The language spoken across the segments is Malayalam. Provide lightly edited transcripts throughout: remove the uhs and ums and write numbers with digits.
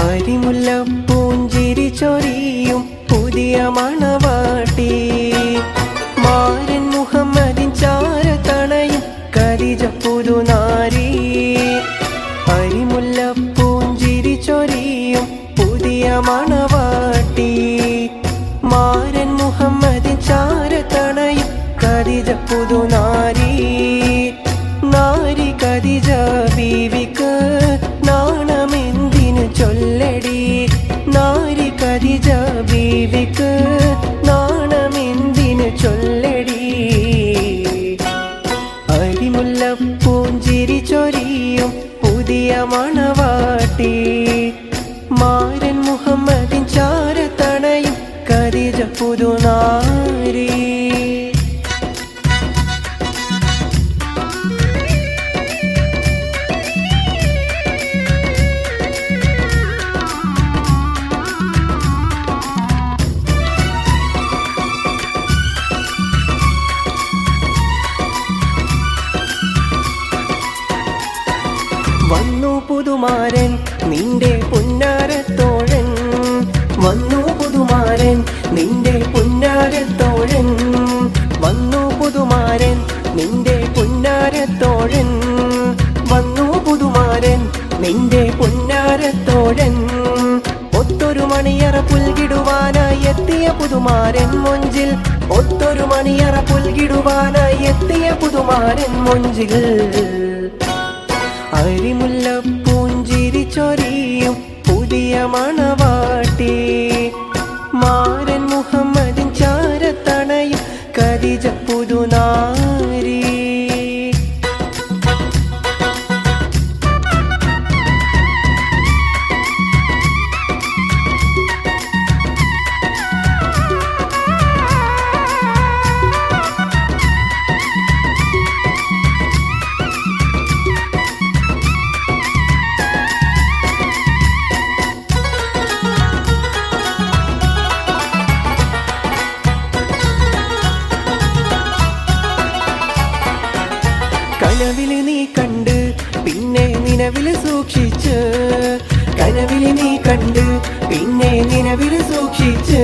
അരിമുല്ലപ്പൂഞ്ചിരി ചൊരിയും പുതിയ മണവാട്ടി മാരൻ മുഹമ്മദിൻ ചാരത്തണയും ഖദീജ പുതുനാരി. അരിമുല്ലപ്പൂഞ്ചിരി ചൊരിയും പുതിയ മണവാട്ടി മാരൻ മുഹമ്മദിൻ ചാരത്തണയും ഖദീജ പുതുനാരി. നാരി ഖദീജ ബീവിക്ക് നാണമെന്തിനു ചൊല്ലടി. നാരി ഖദീജ ബീവിക്ക് നാണമെന്തിനു ചൊല്ലടി. അരിമുല്ലപ്പൂഞ്ചിരി ചൊരിയും പുതിയ മണവാട്ടി മാരൻ മുഹമ്മദിൻ ചാരത്തണയും ഖദീജ പുതുനാരി. വന്നു പുതുമാരൻ നിന്റെ പുന്നാരത്തോഴൻ. വന്നു പുതുമാരൻ നിന്റെ പുന്നാരത്തോഴൻ. വന്നു പുതുമാരൻ നിന്റെ പുന്നാരത്തോഴൻ. വന്നു പുതുമാരൻ നിന്റെ പുന്നാരത്തോഴൻ. ഒത്തൊരു മണിയറ പുൽകിടുവാനായി എത്തിയ പുതുമാരൻ മൊഞ്ചിൽ. ഒത്തൊരു മണിയറ പുൽകിടുവാനായി എത്തിയ പുതുമാരൻ മൊഞ്ചിൽ. അരിമുല്ലപ്പൂഞ്ചിരി ചൊരിയും പുതിയ മണവാട്ടി മാരൻ മുഹമ്മദിൻ ചാരത്തണയും ഖദീജ പുതുനാരി. കനവില് നീ കണ്ട് പിന്നെ നിലവില് സൂക്ഷിച്ച്. കനവില് നീ കണ്ട് പിന്നെ നിലവില് സൂക്ഷിച്ച്.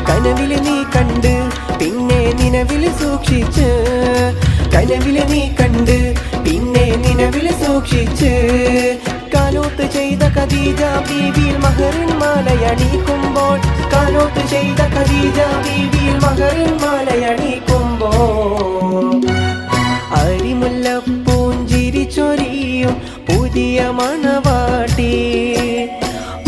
കനവില് നീ കണ്ട് പിന്നെ നിലവില് സൂക്ഷിച്ച്. കനവില് നീ കണ്ട് പിന്നെ നിലവില് സൂക്ഷിച്ച്. കാലോത്ത് ചെയ്ത ഖദീജ ബീവിയിൽ മഹറിൻ മാലയണിക്കുമ്പോൾ. കാലോത്ത് ചെയ്ത ഖദീജ ബീവിയിൽ മഹറിൻ മാലയണിക്കുമ്പോൾ. അരിമുല്ലപ്പൂഞ്ചിരി ചൊരിയും പുതിയ മണവാട്ടി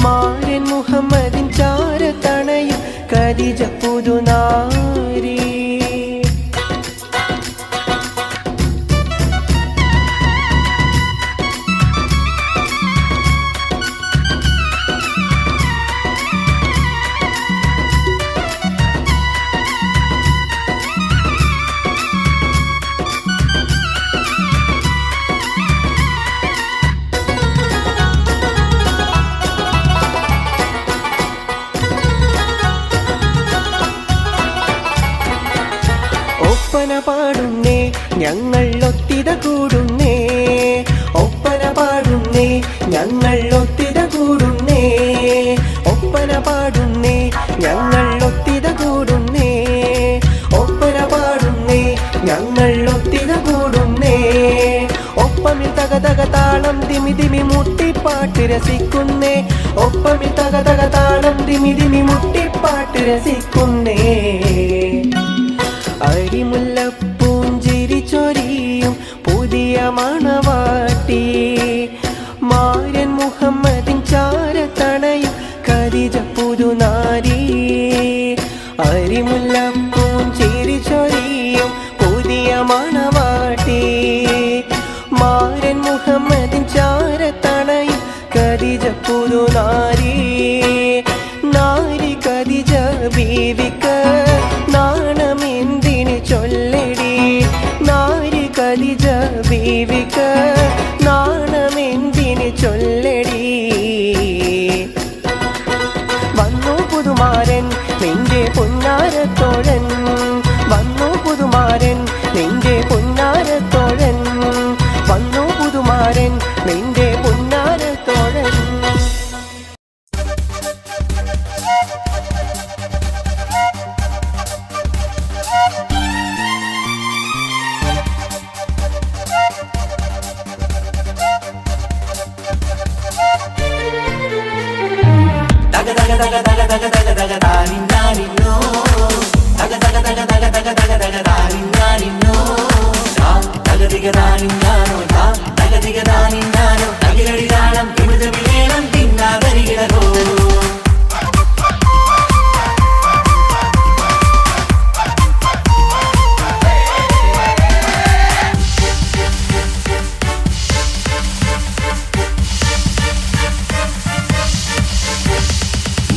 മാരൻ മുഹമ്മദിൻ ചാരത്തണയും ഖദീജ പുതുനാരി. ഒപ്പന പാടുന്നേ ഞങ്ങൾ ഒത്തിത കൂടുന്നേ. ഒപ്പന പാടുന്നേ ഞങ്ങൾ ഒത്തിത കൂടുന്നേ. ഒപ്പന പാടുന്നേ ഞങ്ങൾ ഒത്തിത കൂടുന്നേ. ഒപ്പന പാടുന്നേ ഞങ്ങൾ ഒത്തിത കൂടുന്നേ. ഒപ്പമിൽ തക തക താളം തിമി തിമി മുട്ടിപ്പാട്ട് രസിക്കുന്നേ. ഒപ്പമിൽ തക തക താളം തിമി തിമി മുട്ടിപ്പാട്ട് രസിക്കുന്നേ. അരിമുല്ലപ്പൂഞ്ചിരി ചൊരിയും പുതിയ മണവാട്ടി മാരൻ മുഹമ്മദിൻ ചാരത്തണയും ഖദീജ പുതുനാരി. അരിമുല്ലപ്പൂഞ്ചിരി ചൊരിയും പുതിയ മണവാട്ടി മാരൻ മുഹമ്മദിൻ ചാരത്തണയും ഖദീജ പുതുനാരി. നാരി ഖദീജ ബീവിക്ക് നാണമെന്തിനു ചൊല്ലടി. നാരി ഖദീജ ബീവിക്ക് നാണമെന്തിനു ചൊല്ലടി. വന്നു പുതുമാരൻ നിന്റെ പുന്നാരത്തോഴൻ. വന്നു പുതുമാരൻ നിന്റെ പുന്നാരത്തോഴൻ. വന്നു പുതുമാരൻ നിന്റെ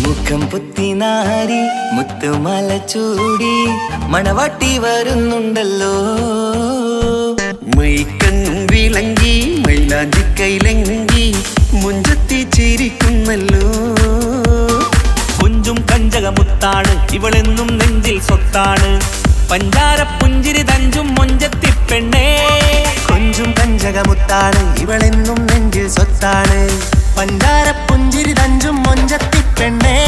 മുഖം പുത്തിനാരി മുത്തുമാല ചൂടി മണവാട്ടി വരുന്നുണ്ടല്ലോ. മൈക്കണ്ണും വിളങ്ങി മൈലാഞ്ചി കൈലങ്കി മുഞ്ചത്തി ചിരിക്കുന്നല്ലോ. കുഞ്ചും കഞ്ചകമുത്താണ് ഇവളെന്നും നെഞ്ചിൽ സ്വത്താണ്. പഞ്ചാര പുഞ്ചിരി തഞ്ചും മൊഞ്ചത്തി പെണ്ണേ. കൊഞ്ചും കഞ്ചകമുത്താണ് ഇവളെന്നും നെഞ്ചിൽ സ്വത്താണ്. പഞ്ചാര പുഞ്ചിരി തഞ്ചും മൊഞ്ചത്തി പെണ്ണേ.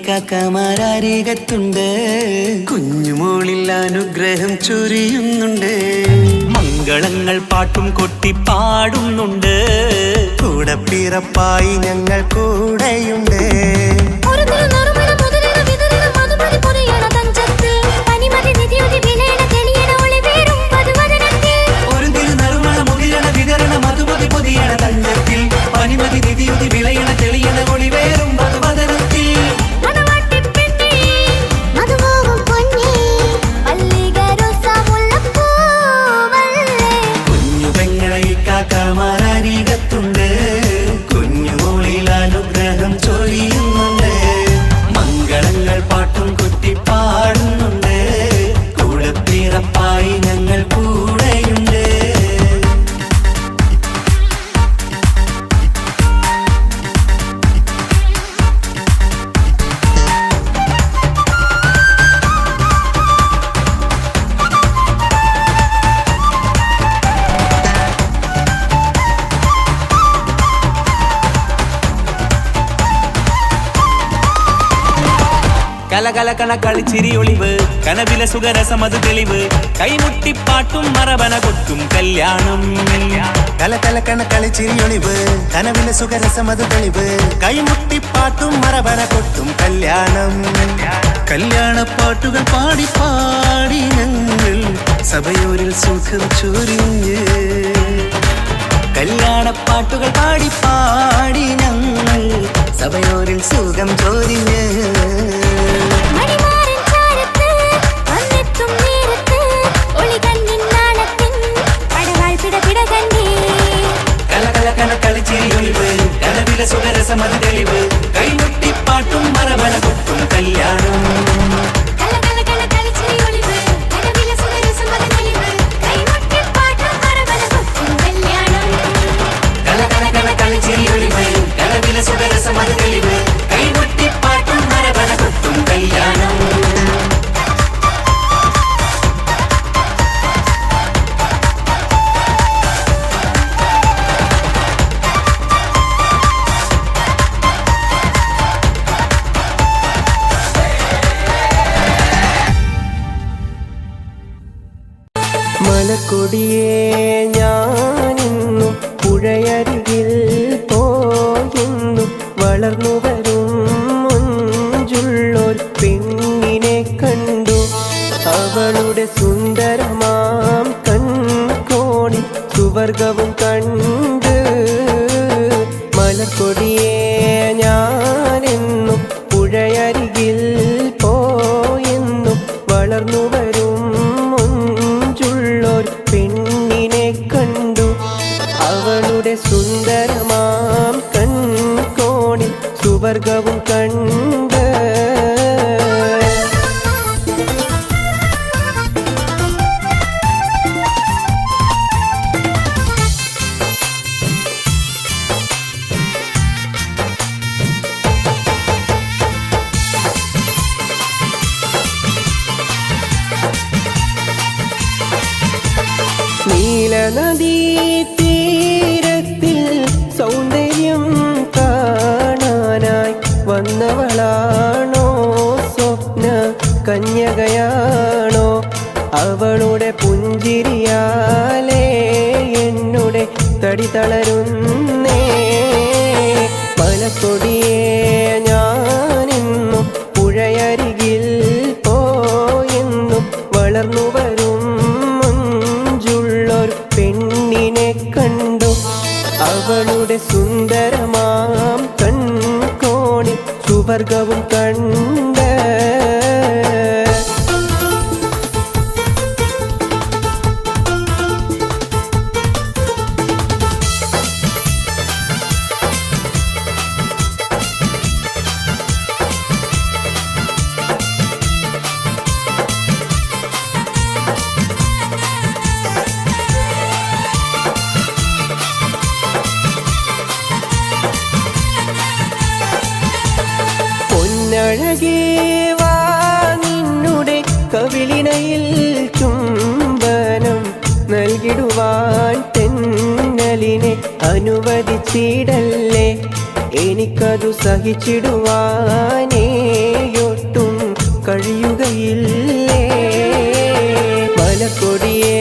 കാക്കമാരരികത്തുണ്ട്. കുഞ്ഞുമോളിൽ അനുഗ്രഹം ചൊരിയുന്നുണ്ട്. മംഗളങ്ങൾ പാട്ടും കൊട്ടി പാടുന്നുണ്ട്. കൂടെ പിറപ്പായി ഞങ്ങൾ കൂടെയുണ്ട്. മധുമതി പൊതിയണ തഞ്ചത്തിൽ പനിമതി നിധിയുതി വിളയണ തെളിയണ ഒളിവേറും കലകലകണ കളിച്ചിരി ഒളിവ് കനവിലെ സുഖരസമത് തെളിവ് കൈമുട്ടിപ്പാട്ടും മറവന കൊട്ടും കല്യാണം കലകലകണ കളിച്ചിരിയൊളിവ് കനവിലെ സുഖരസമത് തെളിവ് കൈമുട്ടിപ്പാട്ടും മറവന കൊട്ടും കല്യാണം കല്യാണപ്പാട്ടുകൾ പാടി പാടി ഞങ്ങൾ സഭയോരിൽ സുഖം ചൊരിഞ്ഞ് കല്യാണപ്പാട്ടുകൾ പാടി പാടി ഞങ്ങൾ സഭയോരിൽ സുഖം ചൊരിഞ്ഞ് കളിച്ചിരിയൊളിവ് കനവിലെ സുഖരസമത് തെളിവ് കൈമുട്ടിപ്പാട്ടും മറവന കൊട്ടും കല്യാണം കളിച്ചിരിയൊളിവ് കനവിലെ സുഖരസമത് തെളിവ് കൈമുട്ടിപ്പാട്ടും മറവന കൊട്ടും കല്യാണം മലക്കൊടിയേ ഞാനിന്നും പുഴയരികിൽ പോയിന്നു വളർന്നു വരും മുഞ്ചുള്ളൊരു പെണ്ണിനെ കണ്ടു അവളുടെ സുന്ദരമാം കൺകോണി സുവർഗവും കണ്ട് മലക്കൊടിയേ ഞാനെന്നും പുഴയരികിൽ പോയെന്നു വളർന്നു വരും മുഞ്ചുള്ളൊരു പെണ്ണിനെ കണ്ടു അവളുടെ സുന്ദരമാം കൺകോണിൽ സുവർഗവും കണ്ട് നീലനദീ തീരത്തിൽ സൗന്ദര്യം കാണാനായി വന്നവളാണോ സ്വപ്ന കന്യകയാണോ അവളുടെ പുഞ്ചിരിയാലേ എന്നുടെ തടി തളരുന്നേ മലക്കൊടിയേ ഞാനിന്നും പുഴയരികിൽ പോയെന്നും വളർന്നു വരും പെണ്ണിനെ കണ്ടു അവളുടെ സുന്ദരമാം കൺകോണിൽ സുവർഗവും കണ്ട് പൊന്നഴകേ വാ നിന്നുടെ കവിളിണയിൽ ചുംബനം നൽകിടുവാൻ തെന്നലിനെ അനുവദിച്ചിടല്ലേ എനിക്കതു സഹിച്ചിടുവാനേയൊട്ടും കഴിയുകയില്ലേ മലക്കൊടിയേ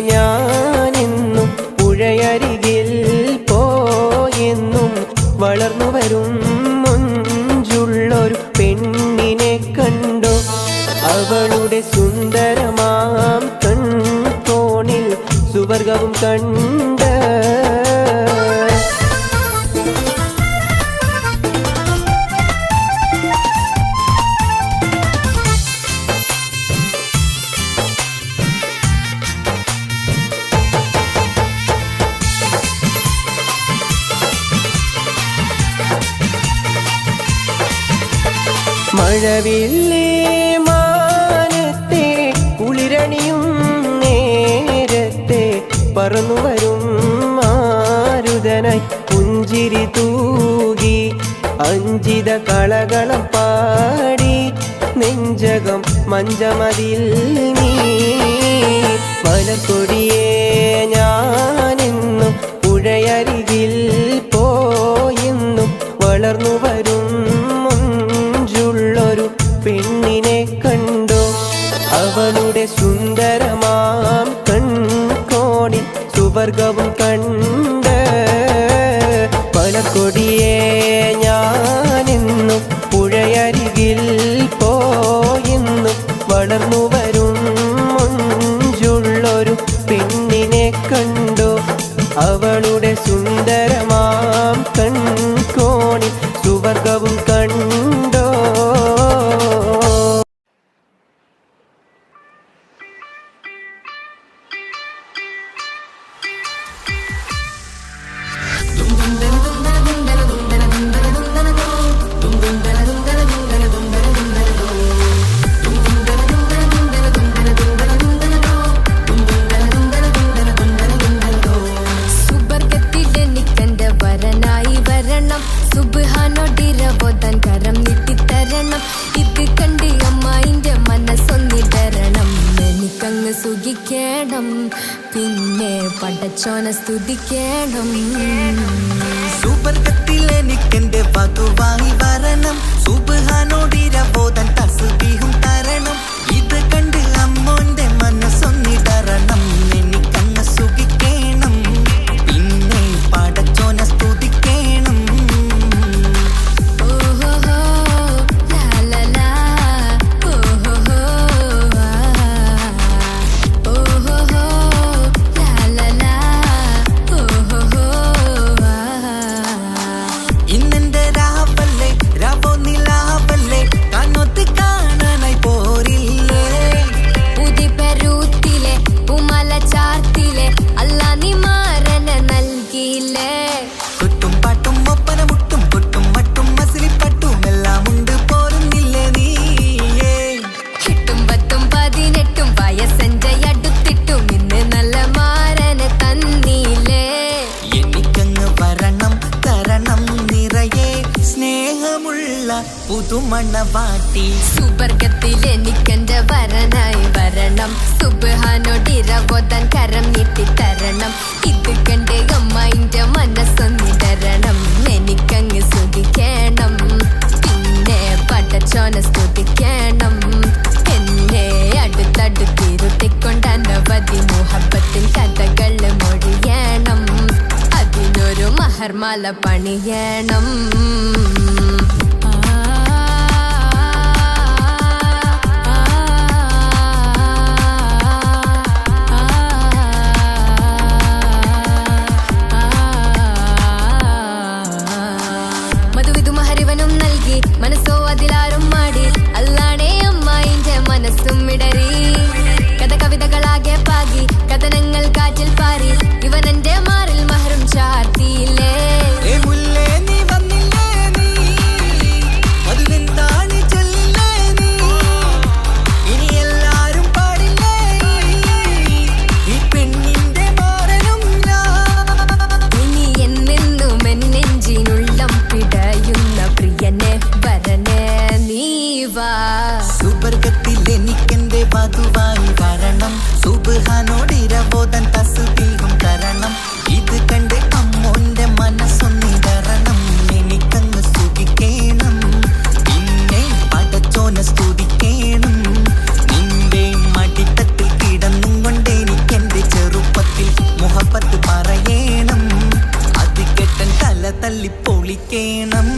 ഞാനെന്നും പുഴയരികിൽ പോയെന്നും വളർന്നു വരും മുഞ്ചുള്ളൊരു പെണ്ണിനെ കണ്ടു അവളുടെ സുന്ദരമാം കൺകോണിൽ സുവർഗവും കണ്ട് മഴവില്ലേ മാനത്തെ കുളിരണിയും നേരത്തെ പറന്നു വരും മാരുതനായി പുഞ്ചിരി തൂകി അഞ്ചിത കളകളം പാടി നെഞ്ചകം മഞ്ചമതിൽ നീ മലക്കൊടിയേ ഞാനെന്നും പുഴയരികിൽ പോയെന്നും വളർന്നു വരും മുഞ്ചുള്ളൊരു പെണ്ണ് സുബ്ഹാനോടിരവോദൻ കരം നീട്ടിത്തരണം ഇത് കണ്ട് അമ്മായിന്റെ മനസ്സൊന്നിടരണം എനിക്കങ്ങ് സുഖിക്കണം പിന്നെ പടച്ചോനെ സ്തുതിക്കണം സുവർഗത്തിൽ എനിക്കെന്റെ വധുവായി വരണം സുബ്ഹാനോടിരവോദൻ തസ്ബീഹും തരണം ഇത് കണ്ട് അമ്മോന്റെ മനസ്സൊന്നിടരണം എനിക്കങ്ങ് സുഖിക്കണം പിന്നെ പടച്ചോനെ സ്തുതിക്കണം ഓഹോ ലാ ലാ ലാ ഓഹോ ഓഹോ ലാ ലാ ലാ ഓഹോ ഇന്നെന്റെ രാവല്ലേ രാവോ നിലാവല്ലേ കണ്ണൊത്ത് കാണാനായി പോരില്ലേ ഉദിപരൂത്തിലെ ഉമല ചാർത്തിലെ അല്ലാ നീ മാരനെ നൽകിയില്ലേ കുട്ടും പാട്ടും ഒപ്പന മുട്ടും കൊട്ടും മട്ടും മസിലിപ്പട്ടും എല്ലാം ഉണ്ട് പോരുന്നില്ലേ നീയേ 8 10 18 വയസ്സഞ്ച അടുത്തിട്ടും ഇന്ന് നല്ല മാരനെ തന്നീലേ എനിക്കങ്ങ് വരണം തരണം നിറയെ സ്നേഹമുള്ള പുതുമണവാട്ടി സുവർഗത്തിൽ എനിക്കെന്റെ വരനായി വരണം സുബ്ഹാനോടിരവോദൻ കരം നീട്ടിത്തരണം ഇത് കണ്ട് അമ്മായിന്റെ മനസ്സൊന്നിടരണം എനിക്കങ്ങ് സ്തുതിക്കണം പിന്നെ പടച്ചോനെ സ്തുതിക്കണം എന്നെ അടുത്തടുത്തിരുത്തിക്കൊണ്ട് അനവധി മുഹബത്തിൻ കഥകൾ മൊഴിയണം അതിനൊരു മഹർമാല പണിയണം മധുവിധു മഹരിവനും നൽകി മനസ്സോ അതിലാരും മാടി അല്ലാണേ അമ്മായിന്റെ മനസ്സും ഇടറി കഥ കവിതകളാകെ പാകി കഥനങ്ങൾ കാറ്റിൽ പാറി ഇവനെന്റെ മാറിൽ മഹറും ചാർത്തിയില്ലേ ഏ മുല്ലേ നീ വന്നില്ലേ നീ മധുവെന്താണ് ചൊല്ലില്ലേ നീ ഇനി എല്ലാരും പാടില്ലേ ഈ പെണ്ണിന്റെ മാറനും ഞാൻ ഇനി എന്നെന്നും എൻ നെഞ്ചിനുള്ളം പിടയുന്ന പ്രിയനെ വരനെ നീ വാ സുവർഗത്തിൽ എനിക്കെന്റെ വധുവായി വരണം സുബ്ഹാനോടിരവോദൻ തസ്ബീഹും തരണം ഇത് കണ്ട് അമ്മോന്റെ മനസ്സൊന്നിടരണം എനിക്കങ്ങ് സുഖിക്കണം പിന്നെ പടച്ചോനെ സ്തുതിക്കണം നിന്റെ മടിത്തട്ടിൽ കിടന്നും കൊണ്ട് എനിക്കെന്റെ ചെറുപ്പത്തിൽ മുഹബത്ത് പറയണം അത് കെട്ടൻ തല തല്ലി പൊളിക്കണം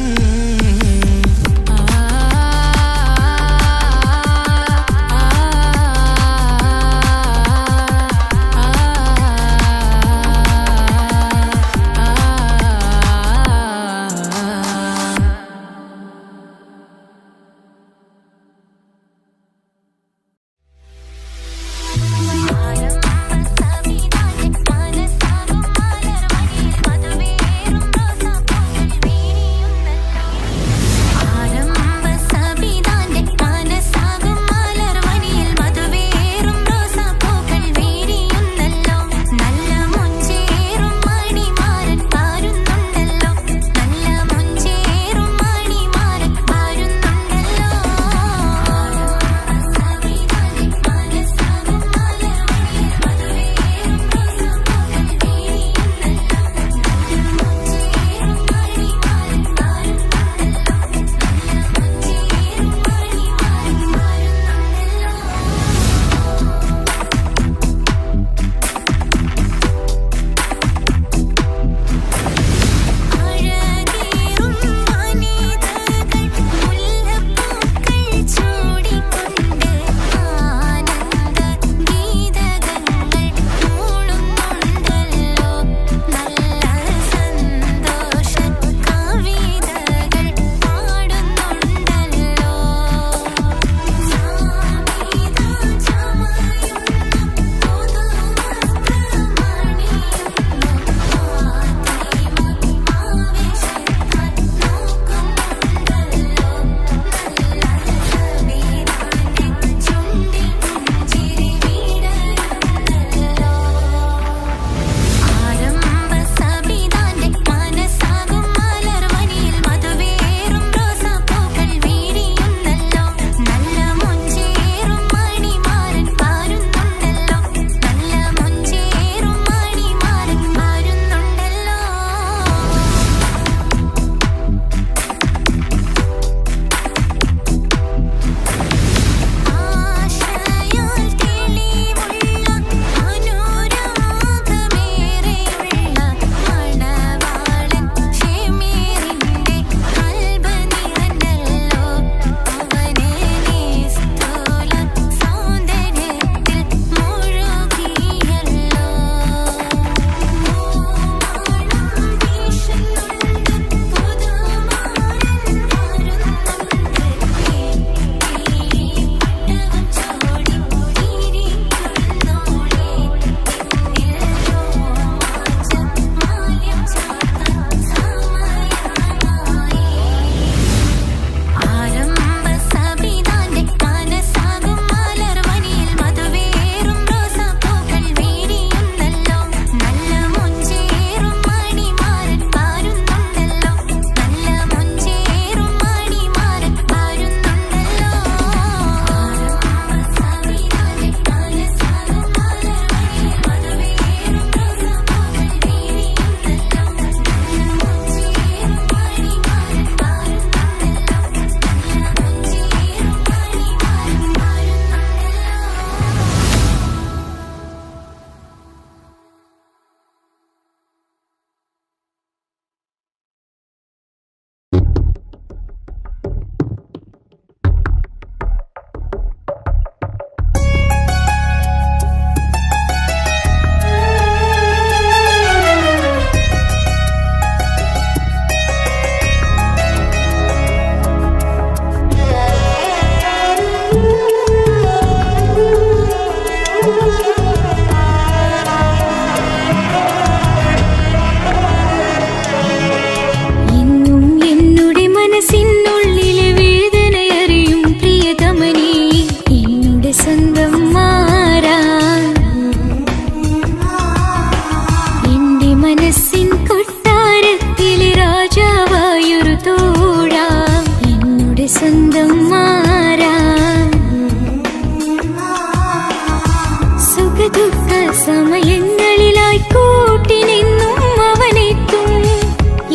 സമയങ്ങളിലായി കൂട്ടിനെന്നും അവനെത്തും.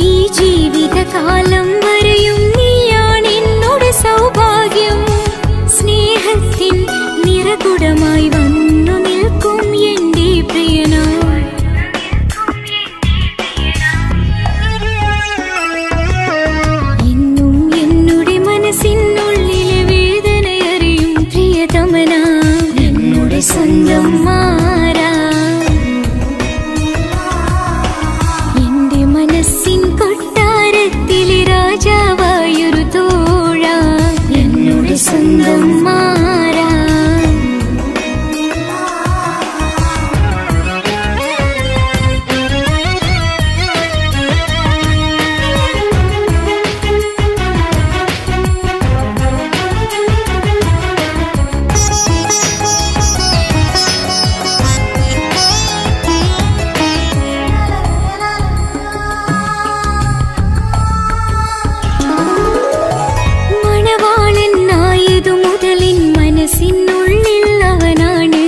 ഈ ജീവിതകാലം വരെയും നീയാണ് എന്നോട് സൗഭാഗ്യം. സ്നേഹത്തിൻ നിറകുടമായി വന്നു നിൽക്കും എന്റെ പ്രിയനാ. എന്നും എന്നുടെ മനസ്സിനുള്ളിലെ വേദനയറിയും പ്രിയതമനാ, എന്നുടെ സ്വന്തം മാറാ. എന്റെ മനസ്സിൻ കൊട്ടാരത്തിലെ രാജാവായൊരു തോഴ, എന്നുടെ സ്വന്തം മാറാ. മണവാളനായതു മുതലിൻ മനസ്സിനുള്ളിൽ അവനാണ്.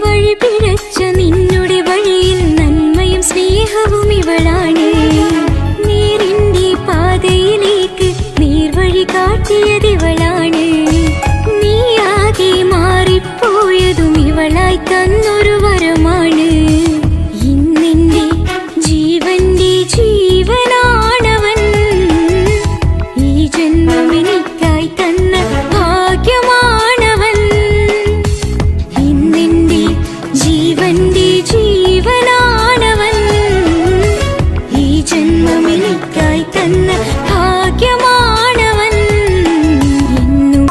വഴി പിഴച്ച നിന്നുടെ വഴിയിൽ നന്മയും സ്നേഹവും ഇവളാണ്. നേരിന്റെ പാതയിലേക്ക് നേർവഴി കാട്ടിയതിവളാണ്. നീയാകെ മാറിപ്പോയതും ഇവളായി തന്നൊരു വരമാണ്. ഇന്നെന്റെ ജീവന്റെ ജീവനാണവൻ. ഈ ജന്മമെനിക്കായി തന്ന ഭാഗ്യമാണവൻ. ഇന്നെന്റെ ജീവന്റെ ജീവനാണവൻ. ഈ ജന്മമെനിക്കായി തന്ന ഭാഗ്യമാണവൻ. എന്നും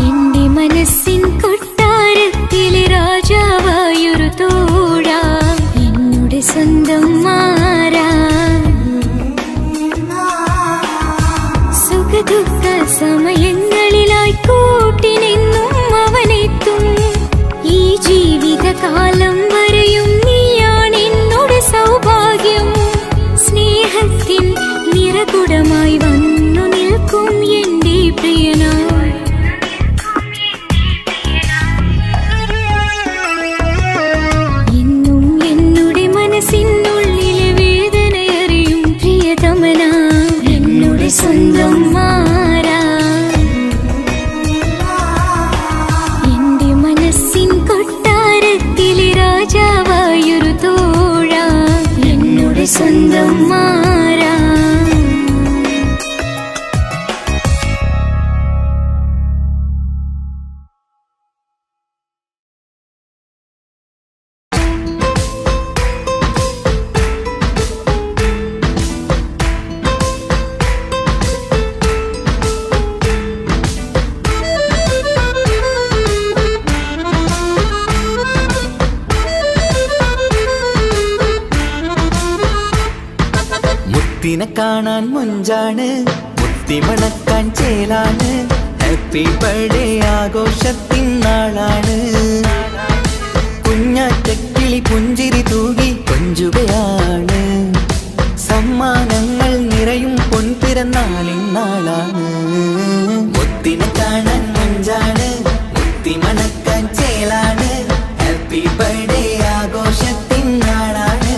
എന്റെ മനസ്സിൻ കൊട്ടാരത്തിലെ രാജാവായൊരു തോഴ, എന്നുടെ സ്വന്തം മാറാ. സുഖദുഃഖ സമയങ്ങളിലായി കൂട്ടിനെന്നും അവനെത്തും. ഈ ജീവിതകാലം വരെയും നീയാണ് എന്നോട് സൗഭാഗ്യം. സ്നേഹത്തിൻ നിറകുടമായി വന്നു നിൽക്കും എന്റെ പ്രിയനാ. എന്നും എന്നുടെ മനസ്സിനുള്ളിലെ വേദനയറിയും പ്രിയതമനാ, എന്നുടെ സ്വന്തം മാറാ. എന്റെ മനസ്സിൻ കൊട്ടാരത്തിലെ രാജാവായൊരു തോഴ, എന്നുടെ സ്വന്തം മാറാ. മുത്തിനെ കാണാൻ മുഞ്ചാണ്, മുത്തിമണക്കാൻ ചേലാണ്. Happy birthday ആഘോഷത്തിൻ നാളാണ്. കുഞ്ഞാറ്റക്കിളി പുഞ്ചിരി തൂകി കൊഞ്ചുകയാണ്. സമ്മാനങ്ങൾ നിറയും പൊൻപിറന്നാളിൻ നാളാണ്. മുത്തിനെ കാണാൻ മുഞ്ചാണ്, മുത്തിമണക്കാൻ ചേലാണ്. Happy birthday ആഘോഷത്തിൻ നാളാണ്.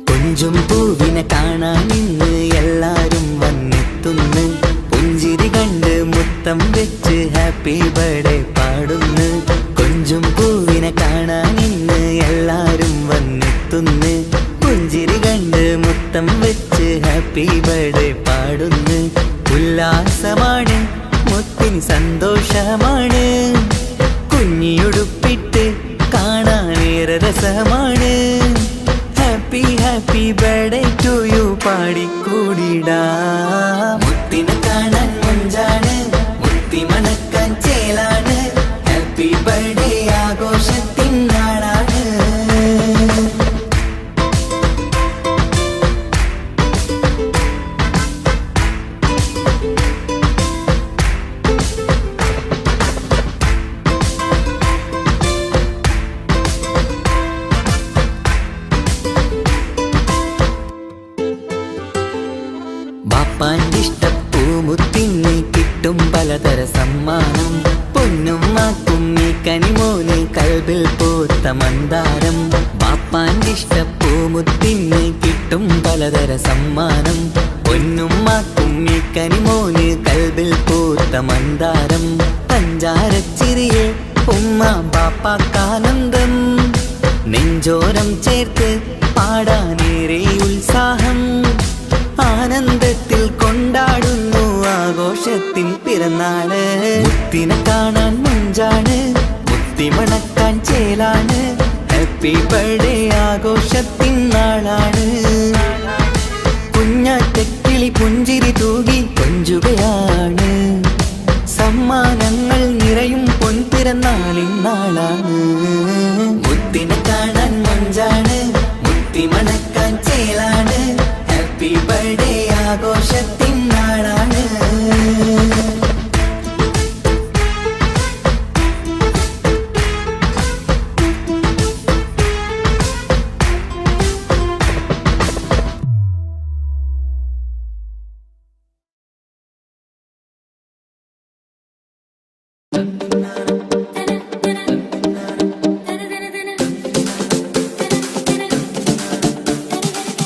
കൊഞ്ചും പൂവിനെ കാണാൻ ഇന്ന് എല്ലാരും വന്നെത്തുന്നു. പുഞ്ചിരി കണ്ട് മുത്തം വെച്ച് ഹാപ്പി ബർത്ത്ഡേ പാടുന്നു. കൊഞ്ചും പൂവിനെ കാണാൻ ഇന്ന് എല്ലാരും വന്നെത്തുന്നു. പുഞ്ചിരി കണ്ട് മുത്തം വെച്ച് ഹാപ്പി ബർത്ത്ഡേ പാടുന്നു. ഉല്ലാസമാണ്, മുത്തിന് സന്തോഷമാണ്. കുഞ്ഞിയുടുപ്പിട്ട് കാണാനേറെ രസമാണ്. Happy happy birthday to you പാടിക്കൂടിടാ. മുത്തിനെ കാണാൻ മുഞ്ചാണ്, മുത്തി മണക്കാൻ ചേലാണ്. Happy birthday ആഘോഷത്തിൻ നാളാണ്. പലതര സമ്മാനം പൊന്നുമ്മാക്കും ഈ കനിമോന് കൽബിൽ പൂത്ത മന്ദാരം പഞ്ചാരച്ചിരിയെ ഉമ്മ ബാപ്പാക്കാനന്ദം നെഞ്ചോരം ചേർത്ത് പാടാനേറെ ഉത്സാഹം ആനന്ദത്തിൽ കൊണ്ടാടുന്നു ആഘോഷത്തിൻ പിറന്നാള് മുത്തിനെ കാണാൻ മുഞ്ചാണ് മുത്തി മണക്കാൻ ചേലാണ് ഹാപ്പി ബർത്ത്ഡേ ആഘോഷത്തിൻ നാളാണ് കുഞ്ഞാറ്റക്കിളി പുഞ്ചിരി തൂകി കൊഞ്ചുകയാണ് സമ്മാനങ്ങൾ നിറയും പൊൻപിറന്നാളിൻ നാളാണ് മുത്തിനെ കാണാൻ മഞ്ചാണ് മുത്തി മണക്കാൻ ചേലാണ് ഹാപ്പി ബർത്ത്ഡേ ആഘോഷത്തിൻ നാളാണ്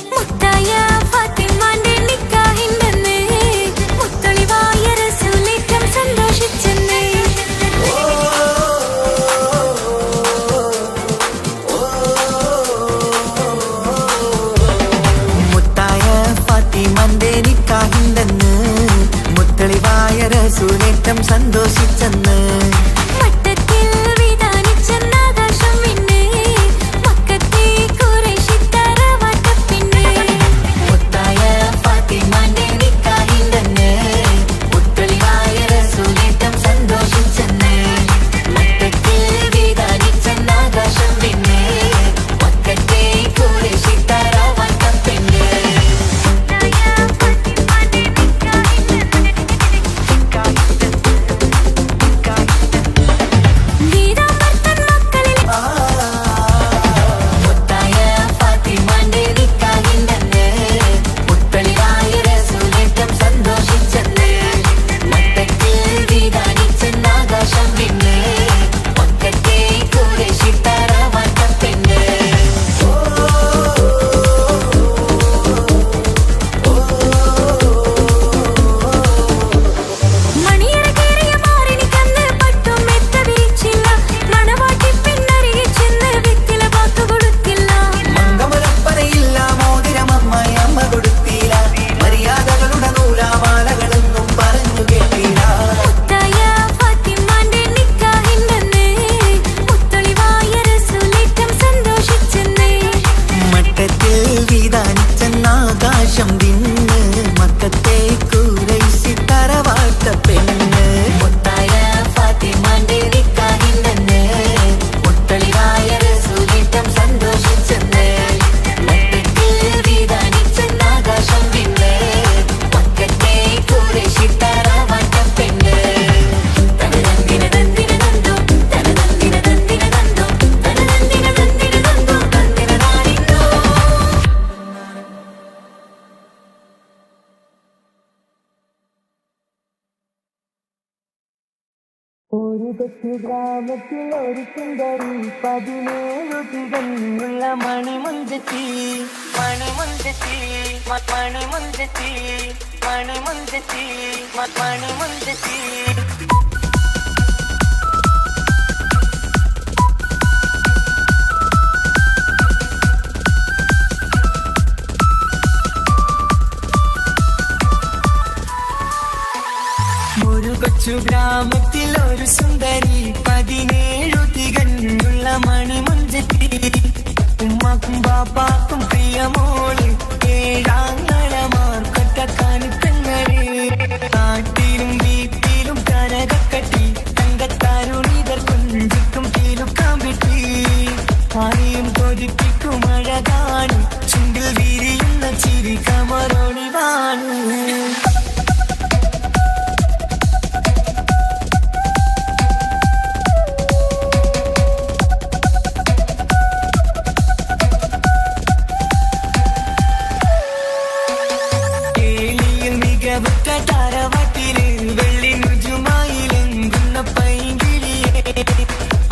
മുത്തായ ഫാത്തിമാന്റെ നിക്കാഹിന്റെന്ന് മുത്തളിവായ റസൂലേറ്റം സന്തോഷിച്ചെന്ന് മുത്തായ ഫാത്തിമാന്റെ നിക്കാഹിന്റെന്ന് മുത്തളിവായ റസൂലേറ്റം സന്തോഷിച്ചെന്ന് മട്ടത്തിൽ വിധാനിച്ചെന്നാകാശം പിന്നെ മക്കത്തെ ഖുറൈശി തറവാട്ടപ്പിന്നെ മുത്തായ ഫാത്തിമാന്റെ നിക്കാഹിന്റെന്ന് മുത്തളിവായ റസൂലേറ്റം സന്തോഷിച്ചെന്ന് മട്ടത്തിൽ വിധാനിച്ചെന്നാകാശം പിന്നെ മക്കത്തെ ഖുറൈശി തറവാട്ടപ്പിന്നെ വീരാമർത്തൻ മക്കളിൽ മുത്തായ ഫാത്തിമാന്റെ നിക്കാഹിന്റെന്ന് മുത്തളിവായ റസൂലേറ്റം സന്തോഷിച്ചെന്ന് മട്ടത്തിൽ വിധാനിച്ചെന്നാകാശം പിന്നെ മക്കത്തെ ഖുറൈശി തറവാട്ടപ്പെണ്ണ് മണിയറ കേറിയ മാറിനിക്കന്ന് പട്ടും മെത്ത വിരിച്ചില്ല മണവാട്ടി പിന്നരികെ ചെന്ന് വെറ്റില വാക്ക് കൊടുത്തില്ല മംഗമലപ്പനയില്ല മോതിരമമ്മായി അമ്മ കൊടുത്തില്ല മര്യാദകളുടെ നൂലാമാലകളൊന്നും പറഞ്ഞു കേട്ടില്ല മുത്തായ ഫാത്തിമാന്റെ നിക്കാഹിന്റെന്ന് മുത്തളിവായ റസൂലേറ്റം സന്തോഷിച്ചെന്ന് മട്ടത്തിൽ വിധാനിച്ചെന്നാകാശം തിന്ന് മക്കത്തെ ഖുറൈശി തറവാട്ടപ്പെണ്ണ് മുത്തായ ഫാത്തിമാന്റെ നിക്കാഹിന്റെന്ന് മുത്തളിവായ റസൂലേറ്റം സന്തോഷിച്ചെന്ന് മട്ടത്തിൽ വിധാനിച്ചെന്നാകാശം തിന്ന് മക്കത്തെ ഖുറൈശി തറവാട്ടപ്പെണ്ണ് തനതന്തിന തന്തിന തന്തോ തനതന്തിന തന്തിന തന്തോ തനതന്തിന തന്തിന തന്തോ തന്തിന നാരിന്തോ ഒരു കൊച്ചു ഗ്രാമത്തിൽ ഒരു സുന്ദരി 17 തികഞ്ഞുള്ള മണിമുഞ്ചത്തി മണിമുഞ്ചത്തി മണിമുഞ്ചത്തി മണിമുഞ്ചത്തി മണിമുഞ്ചത്തി ഒരു കൊച്ചു ഗ്രാമത്തിൽ ഒരു സുന്ദരി 17 തികഞ്ഞുള്ള മണിമുഞ്ചത്തി ഉമ്മാക്കും ബാപ്പാക്കും പ്രിയമോള് ഏഴാങ്ങളമാർക്കൊറ്റ കാണിപ്പെങ്ങള് നാട്ടിലും വീട്ടിലും കനകക്കട്ടി തങ്കത്താരുണിതർ കുഞ്ചിക്കും കീലുക്കാൻ വിട്ടി ആരെയും കൊതിപ്പിക്കും അഴകാണ് ചുണ്ടിൽ വിരിയുന്ന ചിരി കമറൊളിവാണ് തറവാട്ടില് വെള്ളി നുജുമായിലെങ്കുന്ന പൈങ്കിളിയെ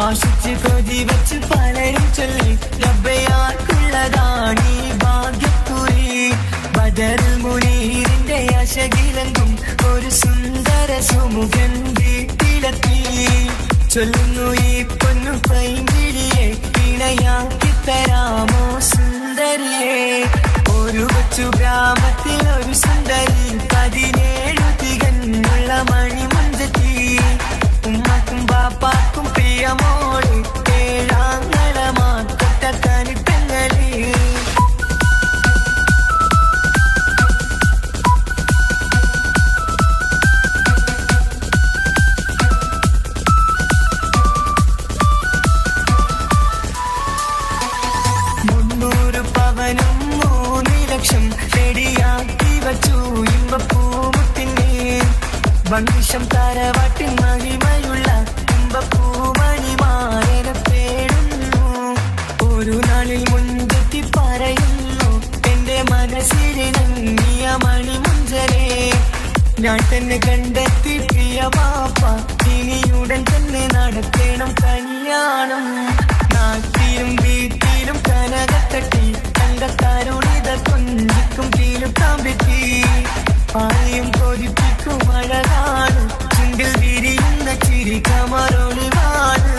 ആശിച്ച് കൊതി വെച്ച് പലരും ചൊല്ലി റബ്ബയാർക്കുള്ളതാണ് ഈ ഭാഗ്യക്കുറി അഴകിലങ്കും ഒരു സുന്ദര സുമുഖൻ വീട്ടിലെത്തി ചൊല്ലുന്നു ഈ പൊന്നു പൈങ്കിളിയെ ഇണയാക്കി തരാമോ സുന്ദരിയെ ഒരു കൊച്ചു ഗ്രാമത്തിൽ ഒരു സുന്ദരി 17 തികഞ്ഞുള്ള മണിമുഞ്ചത്തി ഉമ്മക്കും ബാപ്പാക്കും പ്രിയമോള് ഏഴാങ്ങളമാക്കൊട്ട കനിപ്പെങ്ങളി പവനും 3 ലക്ഷം റെഡിയാക്കി വച്ചു ഇമ്പപ്പൂമുട്ടിനെ വന്നിഷം തറവാട്ടിൻ മഹിമയുള്ള ഇമ്പപ്പൂമണിമാരനെ തേടുന്നു ഒരു നാളിൽ മുൻപെത്തി പറയുന്നു എന്റെ മനസ്സിലിണങ്ങിയ മണിമുഞ്ചനെ ഞാൻ തന്നെ കണ്ടെത്തി പ്രിയ പാപ്പ ഇനിയുടൻ തന്നെ നടത്തണം കല്യാണം നാട്ടിലും വീട്ടിലും കനകത്തട്ടി തങ്കത്താരുണിത കൊഞ്ചിക്കും കീലുക്കാൻ പറ്റി ആരെയും കൊതിപ്പിക്കും അഴകാണ് ചുണ്ടിൽ വിരിയുന്ന ചിരി കമറൊളിവാണ്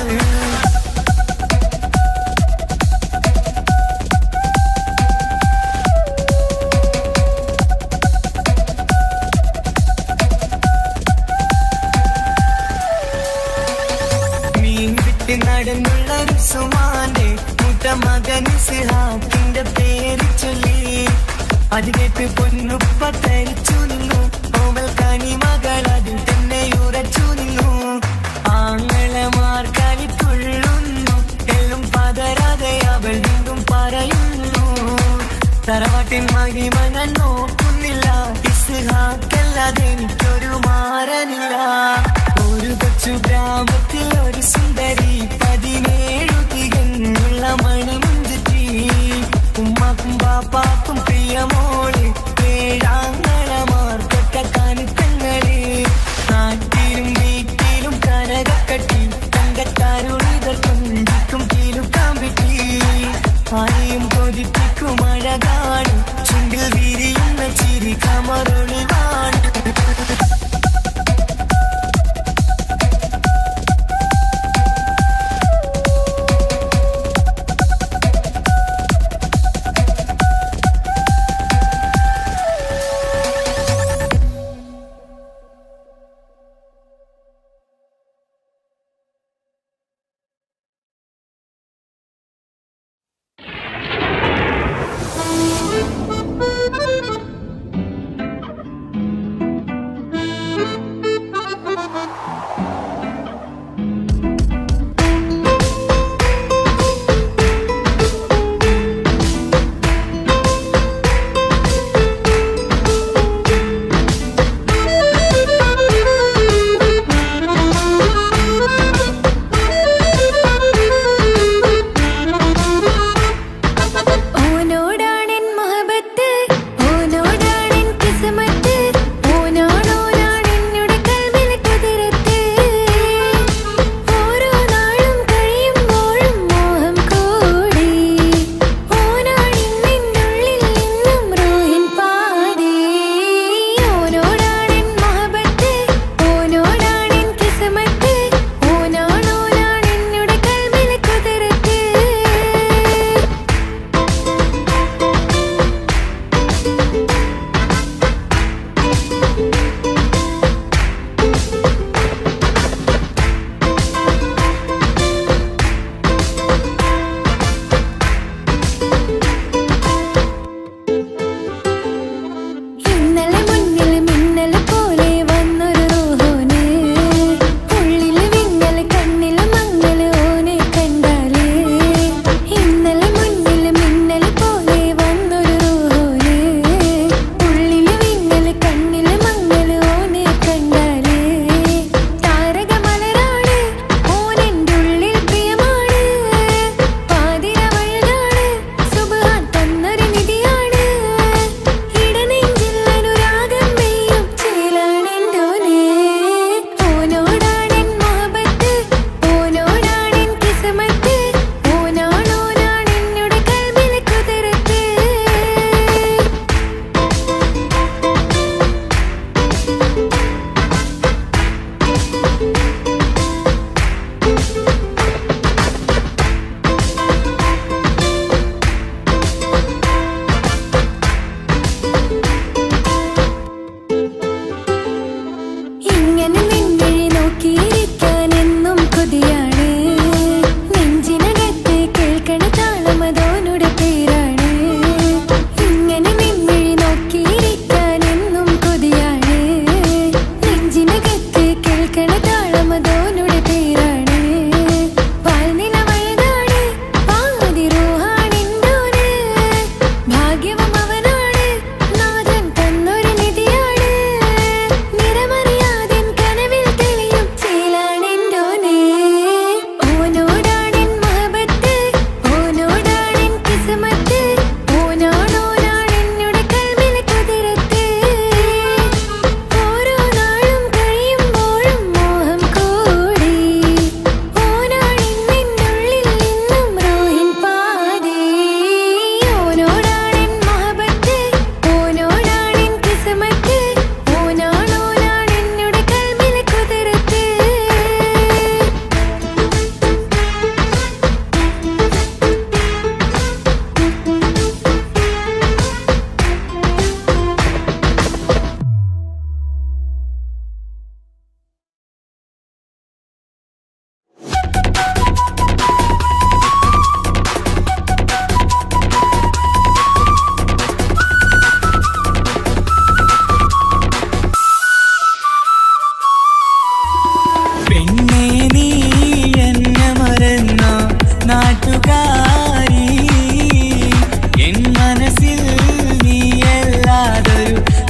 നടന്നുള്ള റുസുമാന്റെ മൂത്ത മകൻ ഇസ്ഹാഖിന്റെ പേര് ചൊല്ലി അത് കേട്ട് പൊന്നുപ്പ തരിച്ചു നിന്നു ഓമൽ കനി മകൾ അതിൽ തന്നെ ഉറച്ചു നിന്നു ആങ്ങളമാർ കനി തുള്ളുന്നു എല്ലും പതരാതെ അവൾ വീണ്ടും പറയുന്നു തറവാട്ടിൻ മഹിമ ഞാൻ നോക്കുന്നില്ല ഇസ്ഹാഖല്ലാതെ എനിക്കൊരു മാറനില്ല ഒരു കൊച്ചു ഗ്രാമത്തിൽ ഒരു സുന്ദരി 17 തികഞ്ഞുള്ള മണിമുഞ്ചത്തി ഉമ്മാക്കും ബാപ്പാക്കും പ്രിയമോള് ഏഴാങ്ങളമാർക്കൊട്ട കനിപ്പെങ്ങളി നാട്ടിലും വീട്ടിലും കനകക്കട്ടി തങ്കത്താരുളിതർ കൊഞ്ചിക്കും കീലുക്കാൻ പറ്റി ആരെയും കൊതിപ്പിക്കും അഴകാണ് ചുണ്ടിൽ വിരിയുന്ന ചിരി കമറൊളിവാണ്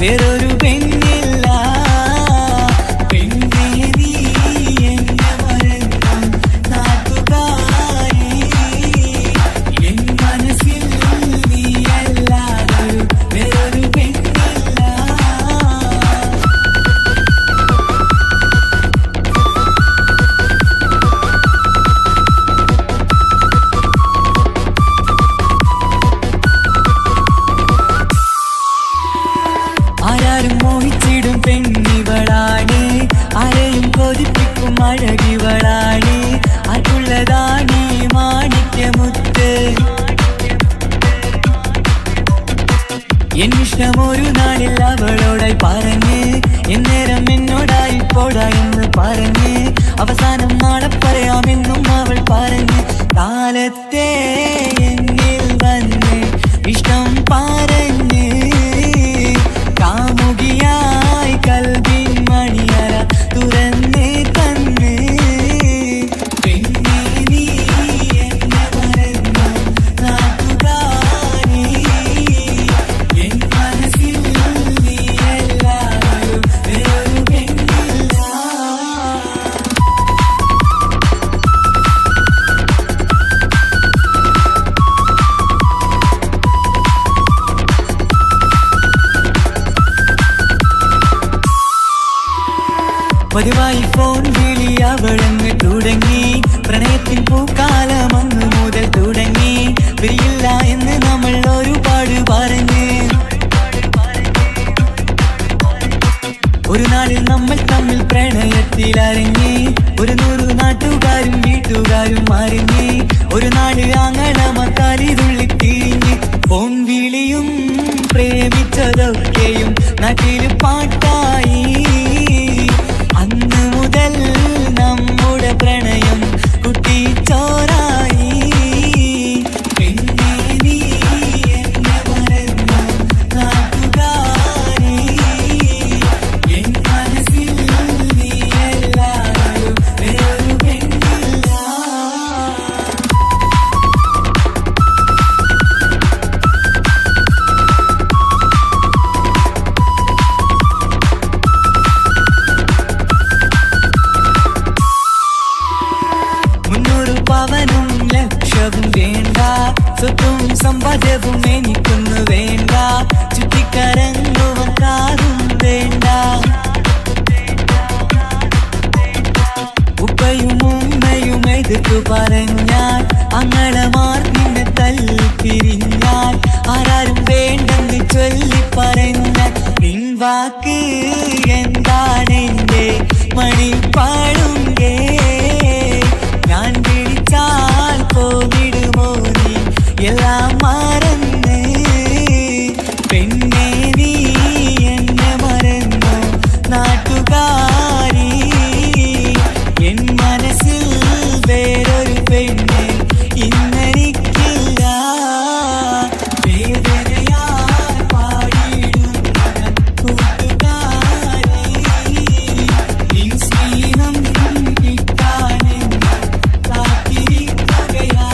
വേറൊരു പെണ്ണില്ല. പെണ്ണേ നീ എന്നെ മറന്നു നാട്ടുകാരി, എൻ മനസ്സിൽ നീയല്ലാതൊരു വേറൊരു പെണ്ണില്ല. ആരാരും മോഹിച്ചിടും പെണ്ണിവളാണ്, ആരെയും കൊതിപ്പിക്കും അഴകിവളാണ്, ആർക്കുള്ളതാണ് മാണിക്യമുത്ത്. എന്നിഷ്ടം ഒരു നാളിൽ അവളോടായി പറഞ്ഞ്, എന്നേരം എന്നോടായി പോടാ എന്ന് പറഞ്ഞ്, അവസാനം നാളെ പറയാമെന്നും അവൾ പറഞ്ഞ്, കാലത്തെ എന്നിൽ വന്ന് ഇഷ്ടം പറഞ്ഞ്, കാമുകിയായി കൽവിൻ മണിയറ തുറന്ന് തന്ന്. പെണ്ണേ നീ എന്നെ മറന്നു നാട്ടുകാരി, എൻ മനസ്സിൽ നീയല്ലാതൊരു വേറൊരു പെണ്ണില്ല. പതിവായി ഫോൺ വിളി അവളങ്ങ് തുടങ്ങി, പ്രണയത്തിൻ പൂക്കാലം അന്ന് മുതൽ തുടങ്ങി. പിരിയില്ല എന്ന് നമ്മൾ ഒരുപാട് പറഞ്ഞ്, ഒരു നാളിൽ നമ്മൾ തമ്മിൽ പ്രണയത്തിലറിഞ്ഞ്, 100 നാട്ടുകാരും വീട്ടുകാരും അറിഞ്ഞ്, ഒരു നാട് ആങ്ങളമക്കാലിതുള്ളി തിരിഞ്ഞ്. ഫോൺ വിളിയും പ്രേമിച്ചതൊക്കെയും നാട്ടിൽ പാട്ടായി. അന്ന് മുതൽ നമ്മുടെ പ്രണയം കുട്ടിച്ചോറായി. പെണ്ണേ നീ എന്നെ മറന്നു നാട്ടുകാരി, എൻ മനസ്സിൽ നീയല്ലാതൊരു വേറൊരു പെണ്ണില്ല. പവനും ലക്ഷവും വേണ്ട, സ്വത്തും സമ്പാദ്യവും എനിക്കൊന്നു വേണ്ട, ചുറ്റിക്കറങ്ങുവാൻ കാറും വേണ്ട. ഉപ്പയും ഉമ്മയും എതിർത്തു പറഞ്ഞാൽ, അങ്ങളമാർ നിന്നെ തല്ലി പിരിഞ്ഞാൽ, ആരാരും വേണ്ടെന്ന് ചൊല്ലി പറഞ്ഞാൽ, നിൻ വാക്ക് എന്താണെന്റെ മണിപ്പാടുങ്കേ. ഞാൻ വിളിച്ചാൽ പോവിടുമോ നീ എല്ലാം മറന്ന്. പെണ്ണേ നീ എന്നെ മറന്നു നാട്ടുകാരി, എൻ മനസ്സിൽ വേറൊരു പെണ്ണ് ഇന്നെനിക്കില്ല. വേദനയാൽ പാടിയിടുന്ന കൂട്ടുകാരി, നിൻ സ്നേഹം കിട്ടാനെന്ന് കാത്തിരിക്കുകയാ.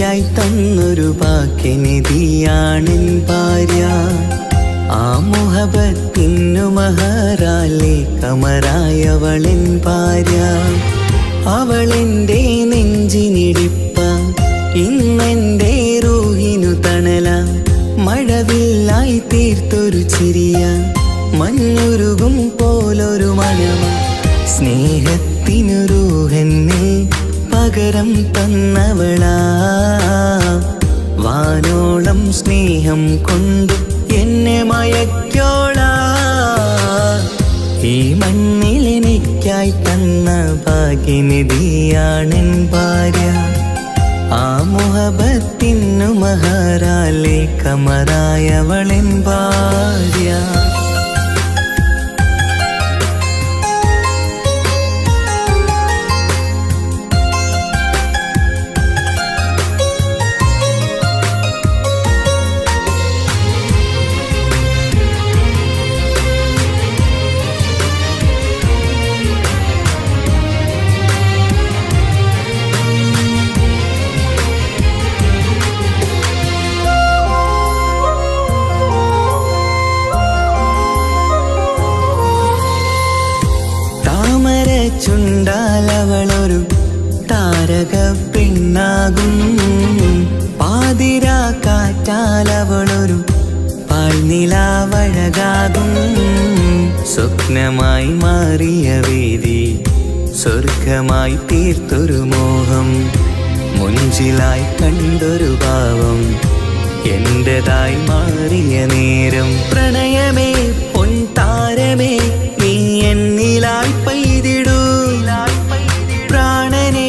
എനിക്കായി തന്നൊരു ഭാഗ്യനിധിയാണെൻ ഭാര്യ. ആ മുഹബത്തിനു മഹറാലെ കമറായവളെൻ ഭാര്യ. അവളെന്റെ നെഞ്ചിനിടിപ്പ, ഇന്നെന്റെ റൂഹിനു തണല. മഴവില്ലായി തീർത്തൊരു ചിരിയ, മഞ്ഞുരുകും പോലൊരു മണമ. സ്നേഹത്തിനു റൂഹെന്നെ പകരം തന്നവളാ. വാനോളം സ്നേഹം കൊണ്ട് എന്നെ മയക്കോളാ. ഈ മണ്ണിൽ എനിക്കായി തന്ന ഭാഗ്യനിധിയാണെൻ ഭാര്യ. ആ മുഹബത്തിനു മഹറാലെ കമറായവളെൻ ഭാര്യ. ചുണ്ടാലവളൊരു താരക പെണ്ണാകും. പാതിരാ കാറ്റാലവളൊരു പാൽനിലാവഴകാകും. സ്വപ്നമായി മാറിയ വേദി സ്വർഗമായി തീർത്തൊരു മോഹം. മുഞ്ചിലായി കണ്ടൊരു ഭാവം എന്റേതായി മാറിയ നേരം. പ്രണയമേ പൊൻതാരമേ നീ എന്നിലായി പെയ്തിടൂ. പ്രാണനെ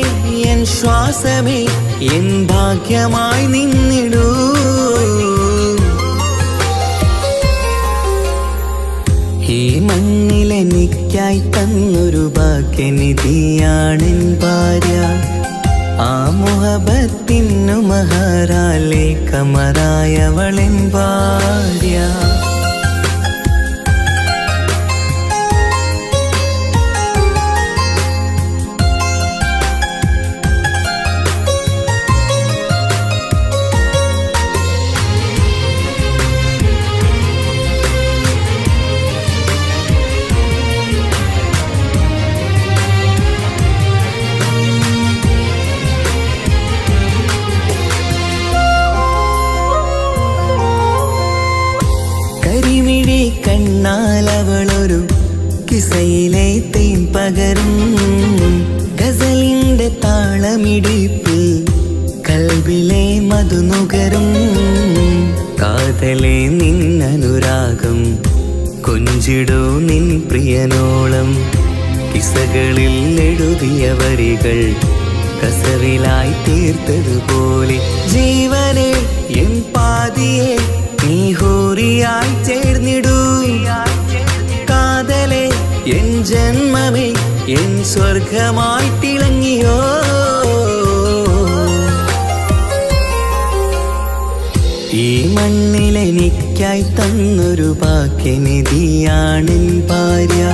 എൻ ശ്വാസമേ എൻ ഭാഗ്യമായി നിന്നിടൂ. ഈ മണ്ണിലെനിക്കായി തന്നൊരു ഭാഗ്യനിധിയാണെൻ ഭാര്യ. ആ മുഹബത്തിനു മഹറാലെ കമറായവളെൻ ഭാര്യ. കണ്ണാലവളൊരു കിസയിലെ തേൻ പകരും. ഗസലിന്റെ താളമിടിപ്പിൽ കൽബിലെ മധുനുകരും. കാതലെ നിന്നനുരാഗം കൊഞ്ചിടൂ നിൻ പ്രിയനോളം. കിസകളിൽ എഴുതിയ വരികൾ കസവിലായി തീർത്തതുപോലെ. ജീവനെ എൻ പാതിയെ നീ ഹൂറിയായി ചേർന്നിടൂ. കാതലെ എൻ ജന്മമേ എൻ സ്വർഗമായി തിളങ്ങിയോ. ഈ മണ്ണിലെനിക്കായി തന്നൊരു ഭാഗ്യനിധിയാണെൻ ഭാര്യ.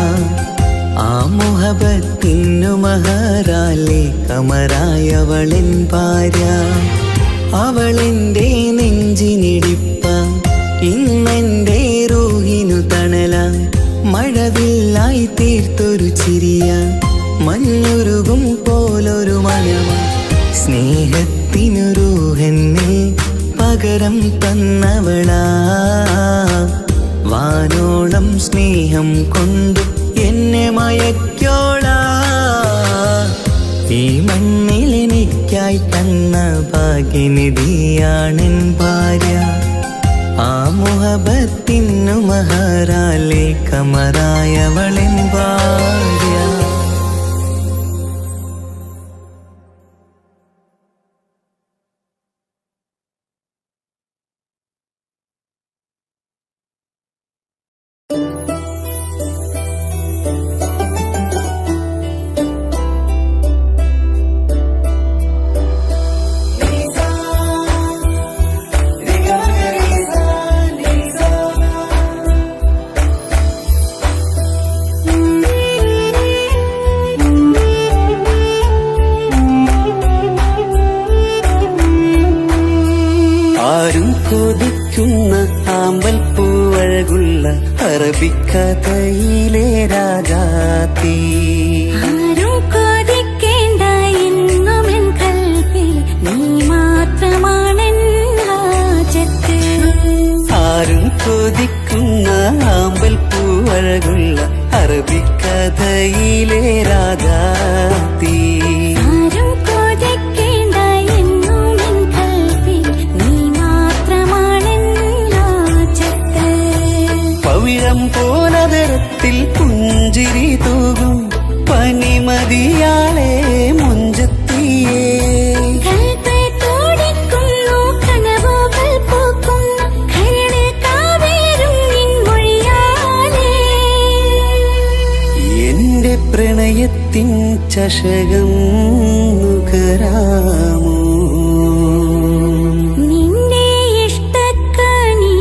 ആ മുഹബത്തിനു മഹറാലെ കമറായവളെൻ ഭാര്യ. അവളെന്റെ നെഞ്ചിനിടിപ്പ, ഇന്നെന്റെ റൂഹിനു തണല. മഴവില്ലായി തീർത്തൊരു ചിരിയ, മഞ്ഞുരുകും പോലൊരു മണമ. സ്നേഹത്തിനു റൂഹെന്നെ പകരം തന്നവളാ. വാനോളം സ്നേഹം കൊണ്ട് എന്നെ മയക്കോളാ. ഈ മണ്ണിലെനിക്കായി തന്ന ഭാഗ്യനിധിയാണെൻ ഭാര്യ. ആ മുഹബത്തിനു മഹറാലെ കമറായവളെൻ ഭാര്യ. അറബിക്കഥയിലെ രാജാത്തി. ആരും കൊതിക്കേണ്ട എന്നുമെൻ കൽവിൽ നീ മാത്രമാണെൻ ഹാജത്ത്. ആരും കൊതിക്കുന്ന ആമ്പൽ പൂവഴകുള്ള അറബിക്കഥയിലെ രാജാത്തി. ആരും കൊതിക്കേണ്ട എന്നുമെൻ കൽവിൽ നീ മാത്രമാണെൻ ഹാജത്ത്. പവിഴം പോലതരത്തിൽ പുഞ്ചിരി തൂകും പനിമതിയാളെ മുഞ്ചത്തിയേ. കൽബ് തുടിക്കുന്നു, കനവുകൾ പൂക്കുന്നു, കരള് കാവേരും നിൻ മൊഴിയാലേ. എന്റെ പ്രണയത്തിൻ ചഷകം നുകരാമോ? നിന്റെ ഇഷ്ടക്കനിയായി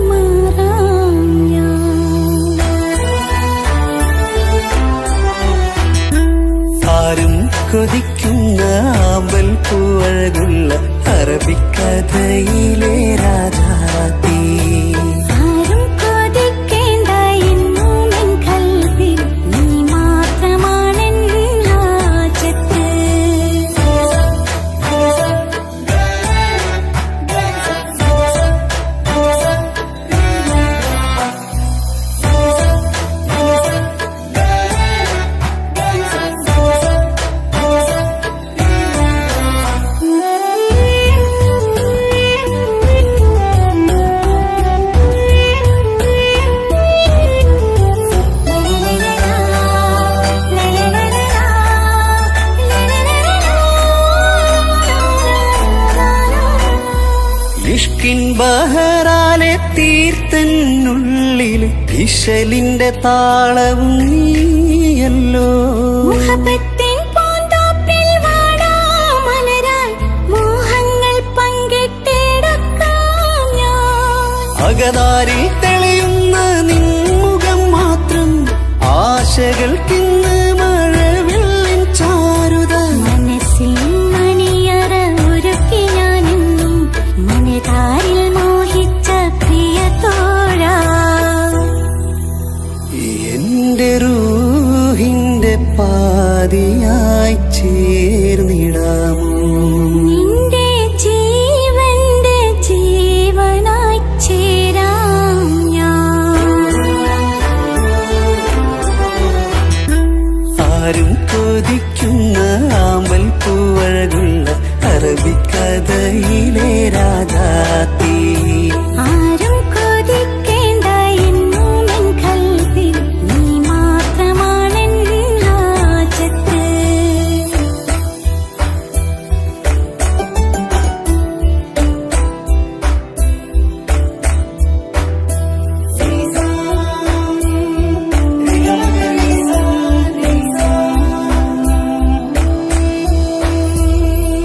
മാറാം ഞാൻ. ആരും കൊതിക്കുന്ന ആമ്പൽ പൂവഴകുള്ള അറബിക്കഥയിലെ രാജാത്തി. ആരും കൊതിക്കേണ്ട എന്നുമെൻ കൽവിൽ നീ മാത്രമാണെൻ ഹാജത്ത്. ഇഷ്കിൻ ബഹറാലെ തീർത്തനുള്ളിൽ ഇശലിന്റെ താളവും നീയല്ലോ. മുഹബത്തിൻ പൂന്തോപ്പിൽ വാടാമലരായി മോഹങ്ങൾ പങ്കിട്ടെടുക്കാം ഞാൻ. അകതാരിൽ തെളിയുന്ന നിൻമുഖം മാത്രം ആശകൾക്കിന്ന് മഴവില്ലിൻ ചാരുത. മനസ്സിൻ മണിയറ ഒരുക്കി ഞാനെന്നും മനതാരിൽ മോഹിച്ച പ്രിയ തോഴാ. എന്റെ റൂഹിന്റെ പാതിയായി ചേർന്നിടാമോ? നിന്റെ ജീവന്റെ ജീവനായി ചേരാം ഞാൻ. ആരും കൊതിക്കുന്ന ആമ്പൽ പൂവഴകുള്ള അറബിക്കഥയിലെ രാജാത്തി. ആരും കൊതിക്കേണ്ട എന്നുമെൻ കൽവിൽ നീ മാത്രമാണെൻ ഹാജത്ത്.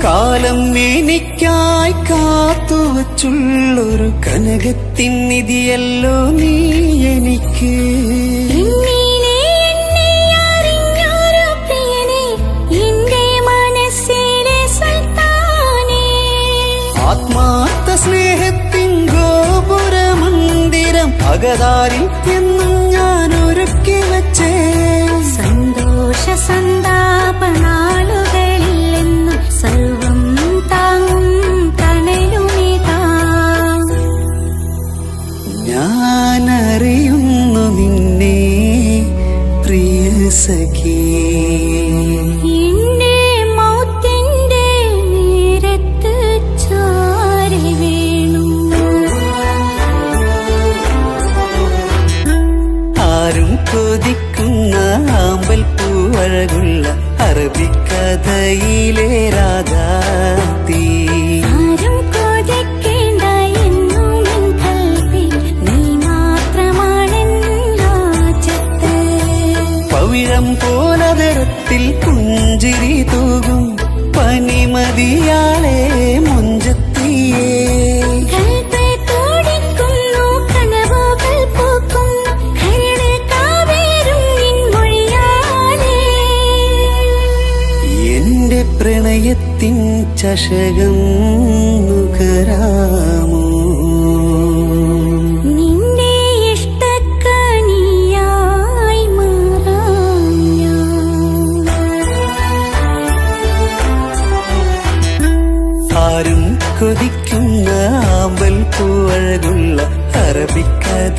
കാലം എനിക്കായി കാത്തുവച്ചുള്ളൊരു കനകത്തിൻ നിധിയല്ലോ നീ എനിക്ക്. എന്നീനെ എന്നെ അറിഞ്ഞൊരു പ്രിയനെ, എന്റെ മനസ്സിലെ സുൽത്താനേ. ആത്മാർത്ഥ സ്നേഹത്തിൻ ഗോപുര മന്ദിരം അകതാരിൽ എന്നും ഞാൻ ഒരുക്കി വച്ചേ. സന്തോഷ സന്താപനാളുകളിൽ എന്നും സർവം താങ്ങും തണലുമിതാ. ഞാനറിയുന്നു നിന്നെ പ്രിയ സഖി. എന്റെ മൗത്തിന്റെ നേരത്ത് ചാരി വീണു. ആരും കൊതിക്കുന്ന ആമ്പൽ പൂവഴകുള്ള അറബിക്കഥയിലെ രാജാത്തി. ആരും കൊതിക്കേണ്ട എന്നുമെൻ കൽവിൽ നീ മാത്രമാണെൻ ഹാജത്ത്. പവിഴം പോലതരത്തിൽ പുഞ്ചിരി തൂകും പനിമതിയാളെ മുഞ്ചത്തിയേ. കൽബ് തുടിക്കുന്നു, കനവുകൾ പൂക്കുന്നു, കരള് കാവേരും നിൻ മൊഴിയാലേ. എന്റെ പ്രണയത്തിൻ ചഷകം നുകരാമോ? നിന്റെ ഇഷ്ട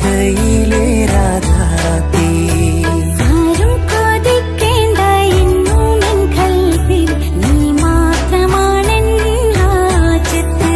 ദ്വാരകയിലെ രാധാതീ ആരും കൊതിക്കേണ്ട എന്നും എൻ കൽവിൽ നീ മാത്രമാണെൻ ഹാജത്ത്.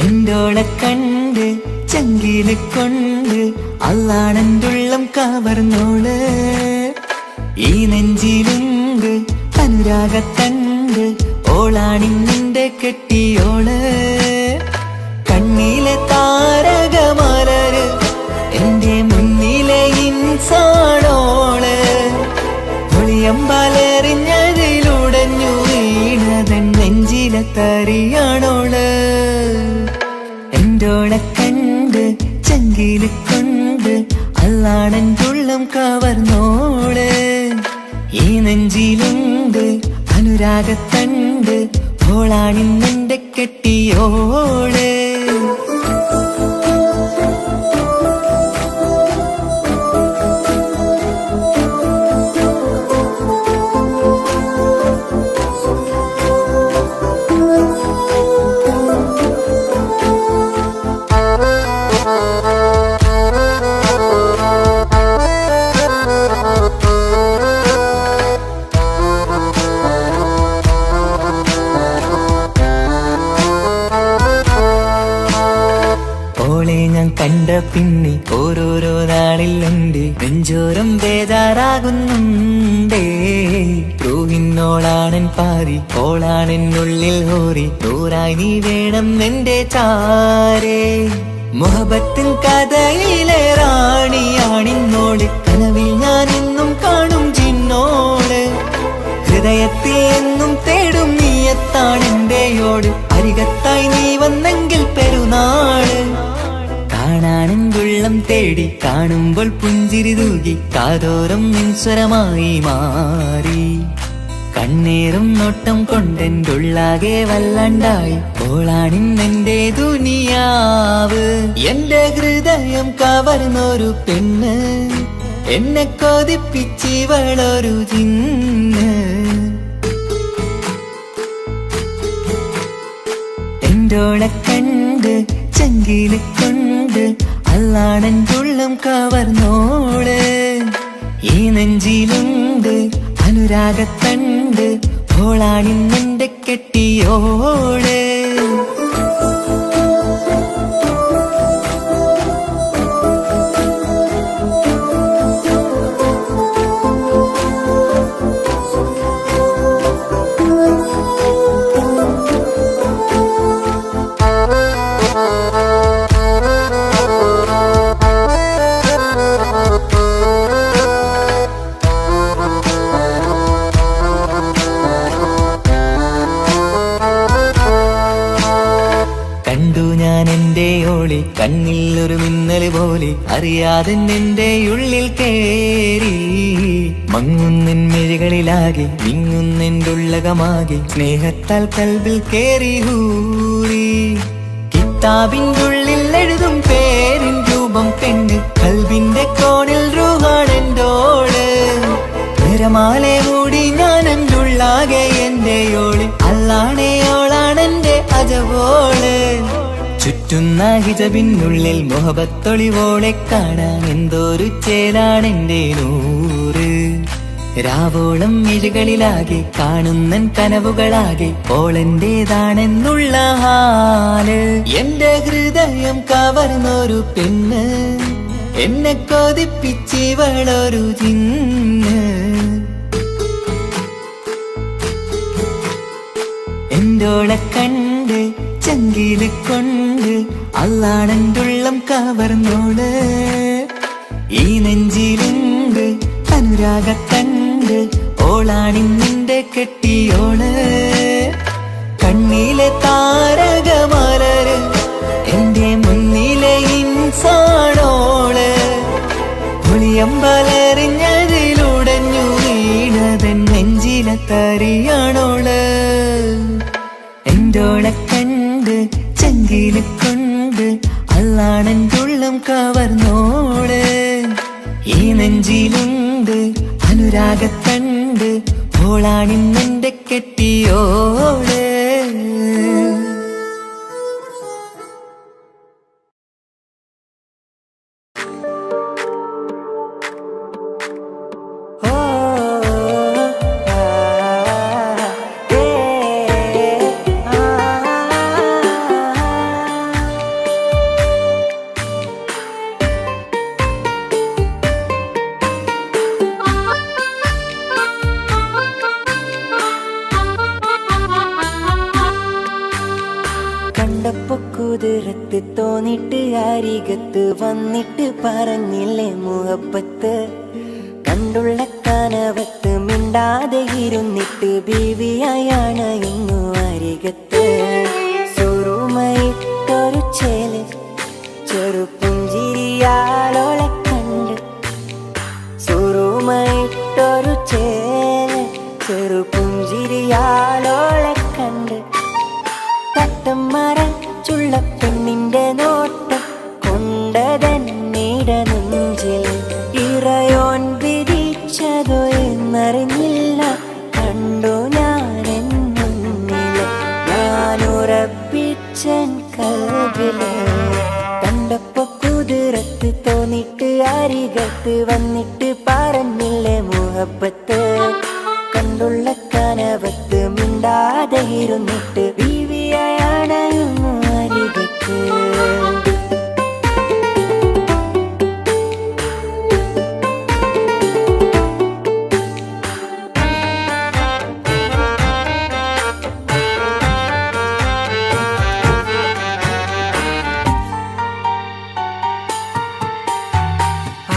എന്തോളെ കണ്ട് ചങ്കില് കൊണ്ട് അള്ളാണെന്തുള്ളം കവർന്നോള് ഈ നെഞ്ചിലുണ്ട് അനുരാഗത്തണ്ട് ഓളാണിന്നിന്റെ കെട്ടിയോള് കണ്ണിലെ താരകമലര് എന്റെ മുന്നിലെ ഇൻസാണോള് ഒളിയമ്പാലെറിഞ്ഞതിലുടഞ്ഞു വീണതൻ നെഞ്ചിലെ തറിയാണോള് എന്തോളെ കണ്ട് ചങ്കില് കൊണ്ട് അള്ളാണെന്തുള്ളം കവർന്നോള് ഈ നെഞ്ചിലുണ്ട് അനുരാഗത്തണ്ട് ഓളാണിന്നെന്റെ കെട്ടിയോള് കണ്ട പിന്നെ ഓരോരോ നാളിലുണ്ട് നെഞ്ചോരം ബേജാറാകുന്നുണ്ടേ റൂഹിന്നോളാണൻ പാതി ഓളാണെന്നുള്ളിൽ ഹോറി നൂറായി നീ വേണം എന്റെ ചാരേ മുഹബത്തിൻ കഥയിലെ റാണിയാണിന്നോട് കനവിൽ ഞാൻ എന്നും കാണും ജിന്നോട് ഹൃദയത്തിൽ എന്നും തേടും നീയത്താണെന്റെയോട് അരികത്തായി നീ വന്നെങ്കിൽ പെരുന്നാള് കാണാനെന്തുള്ളം തേടി കാണുമ്പോൾ പുഞ്ചിരി തൂകി കാതോരം നിൻസ്വരമായി മാറി കണ്ണേറും നോട്ടം കൊണ്ടെന്തുള്ളാകെ വല്ലാണ്ടായി ഓളാണിന്നെന്റെ ദുനിയാവ് എന്റെ ഹൃദയം കവർന്നൊരു പെണ്ണ് എന്നെ കൊതിപ്പിച്ചിവളൊരു ജിന്ന് എന്തോളെ കണ്ട് ചങ്കില് കൊണ്ട് അള്ളാണെന്തുള്ളം കവർന്നോള് ഈ നെഞ്ചിലുണ്ട് അനുരാഗത്തണ്ട് ഓളാണിന്നെന്റെ കെട്ടിയോള് കണ്ണിൽ ഒരു മിന്നല് പോലെ അറിയാതെ എന്റെ ഉള്ളിൽ കേറി മങ്ങുന്നിൻ മിഴികളിലാകെ വിങ്ങുന്നെന്റെ ഉള്ളകമാകെ സ്നേഹത്താൽ കൽബിൽ കേറി ഹൂറി കിതാബിന്റെ ഉള്ളിൽ എഴുതും പേരിൻ രൂപം പെണ്ണ് കൽബിന്റെ കോണിൽ റൂഹാണെന്തോള് നിറമാലെ മൂടി ഞാൻ എന്റെ ഉള്ളാകെ എന്റെയോള് അല്ലാണെയോളാണെന്റെ അജവോള് ചുറ്റുന്ന ഹിജബിനുള്ളിൽ മുഹബത്തൊളിവോളെ കാണാൻ എന്തോരു ചേലാണെന്റെ നൂറ് രാവോളം മിഴികളിലാകെ കാണുന്നൻ കനവുകളാകെ ഓളെന്റേതാണെന്നുള്ള ഹാല് എന്റെ ഹൃദയം കവർന്നൊരു പെണ്ണ് എന്നെ കൊതിപ്പിച്ചിവളൊരു ജിന്ന് എന്തോളെ കണ്ട് ചങ്കില് കൊണ്ട് അള്ളാണെന്തുള്ളം കവർന്നോള് ഈ നെഞ്ചിലുണ്ട് അനുരാഗത്തണ്ട് ഓളാണിന്നിന്റെ കെട്ടിയോള് കണ്ണിലെ താരകമലര് എന്റെ മുന്നിലെ ഇൻസാണോള് ഒളിയമ്പലെറിഞ്ഞതിലുടഞ്ഞു വീണതൻ നെഞ്ചിലെ തറിയാണോള് എന്തോളെ കണ്ട് ചങ്കില് കൊണ്ട് അള്ളാണെന്തുള്ളം കവർന്നോള് ഈ നെഞ്ചിലുണ്ട് അനുരാഗത്തണ്ട് ഓളാണിന്നെന്റെ കെട്ടിയോള് കണ്ടപ്പോ കുതിരത്ത് തോന്നിട്ട് അരികത്ത് വന്നിട്ട് പറഞ്ഞില്ലേ മുഹബത്ത്. കണ്ടുള്ള കനവത്ത് മിണ്ടാതെ ഇരുന്നിട്ട് ബീവിയായാണ് ഇന്നു അരികത്ത്. സുറുമയിട്ടൊരു ചേല് ചെറുപുഞ്ചിരിയാലോളെ കണ്ട്. സുറുമയിട്ടൊരു ചേല് ചെറുപുഞ്ചിരിയാലോളെ കണ്ട്. തട്ടം മറച്ചുള്ള പെണ്ണിന്റെ നോട്ടം കൊണ്ടതന്നിട നെഞ്ചിൽ ഇറയോൻ വിധിച്ചതോ എന്നറിഞ്ഞില്ല. കണ്ടു ഞാനെൻ മുന്നില് ഞാനുറപ്പിച്ചൻ കൽബില്. കണ്ടപ്പോ കുതിരത്ത് തോന്നിട്ട് അരികത്ത് വന്നിട്ട് പറഞ്ഞില്ലേ മുഹബത്ത്. കണ്ടുള്ള കനവത്ത് മിണ്ടാതെ ഇരുന്നിട്ട് ബീവിയായാണ് അരികത്ത്.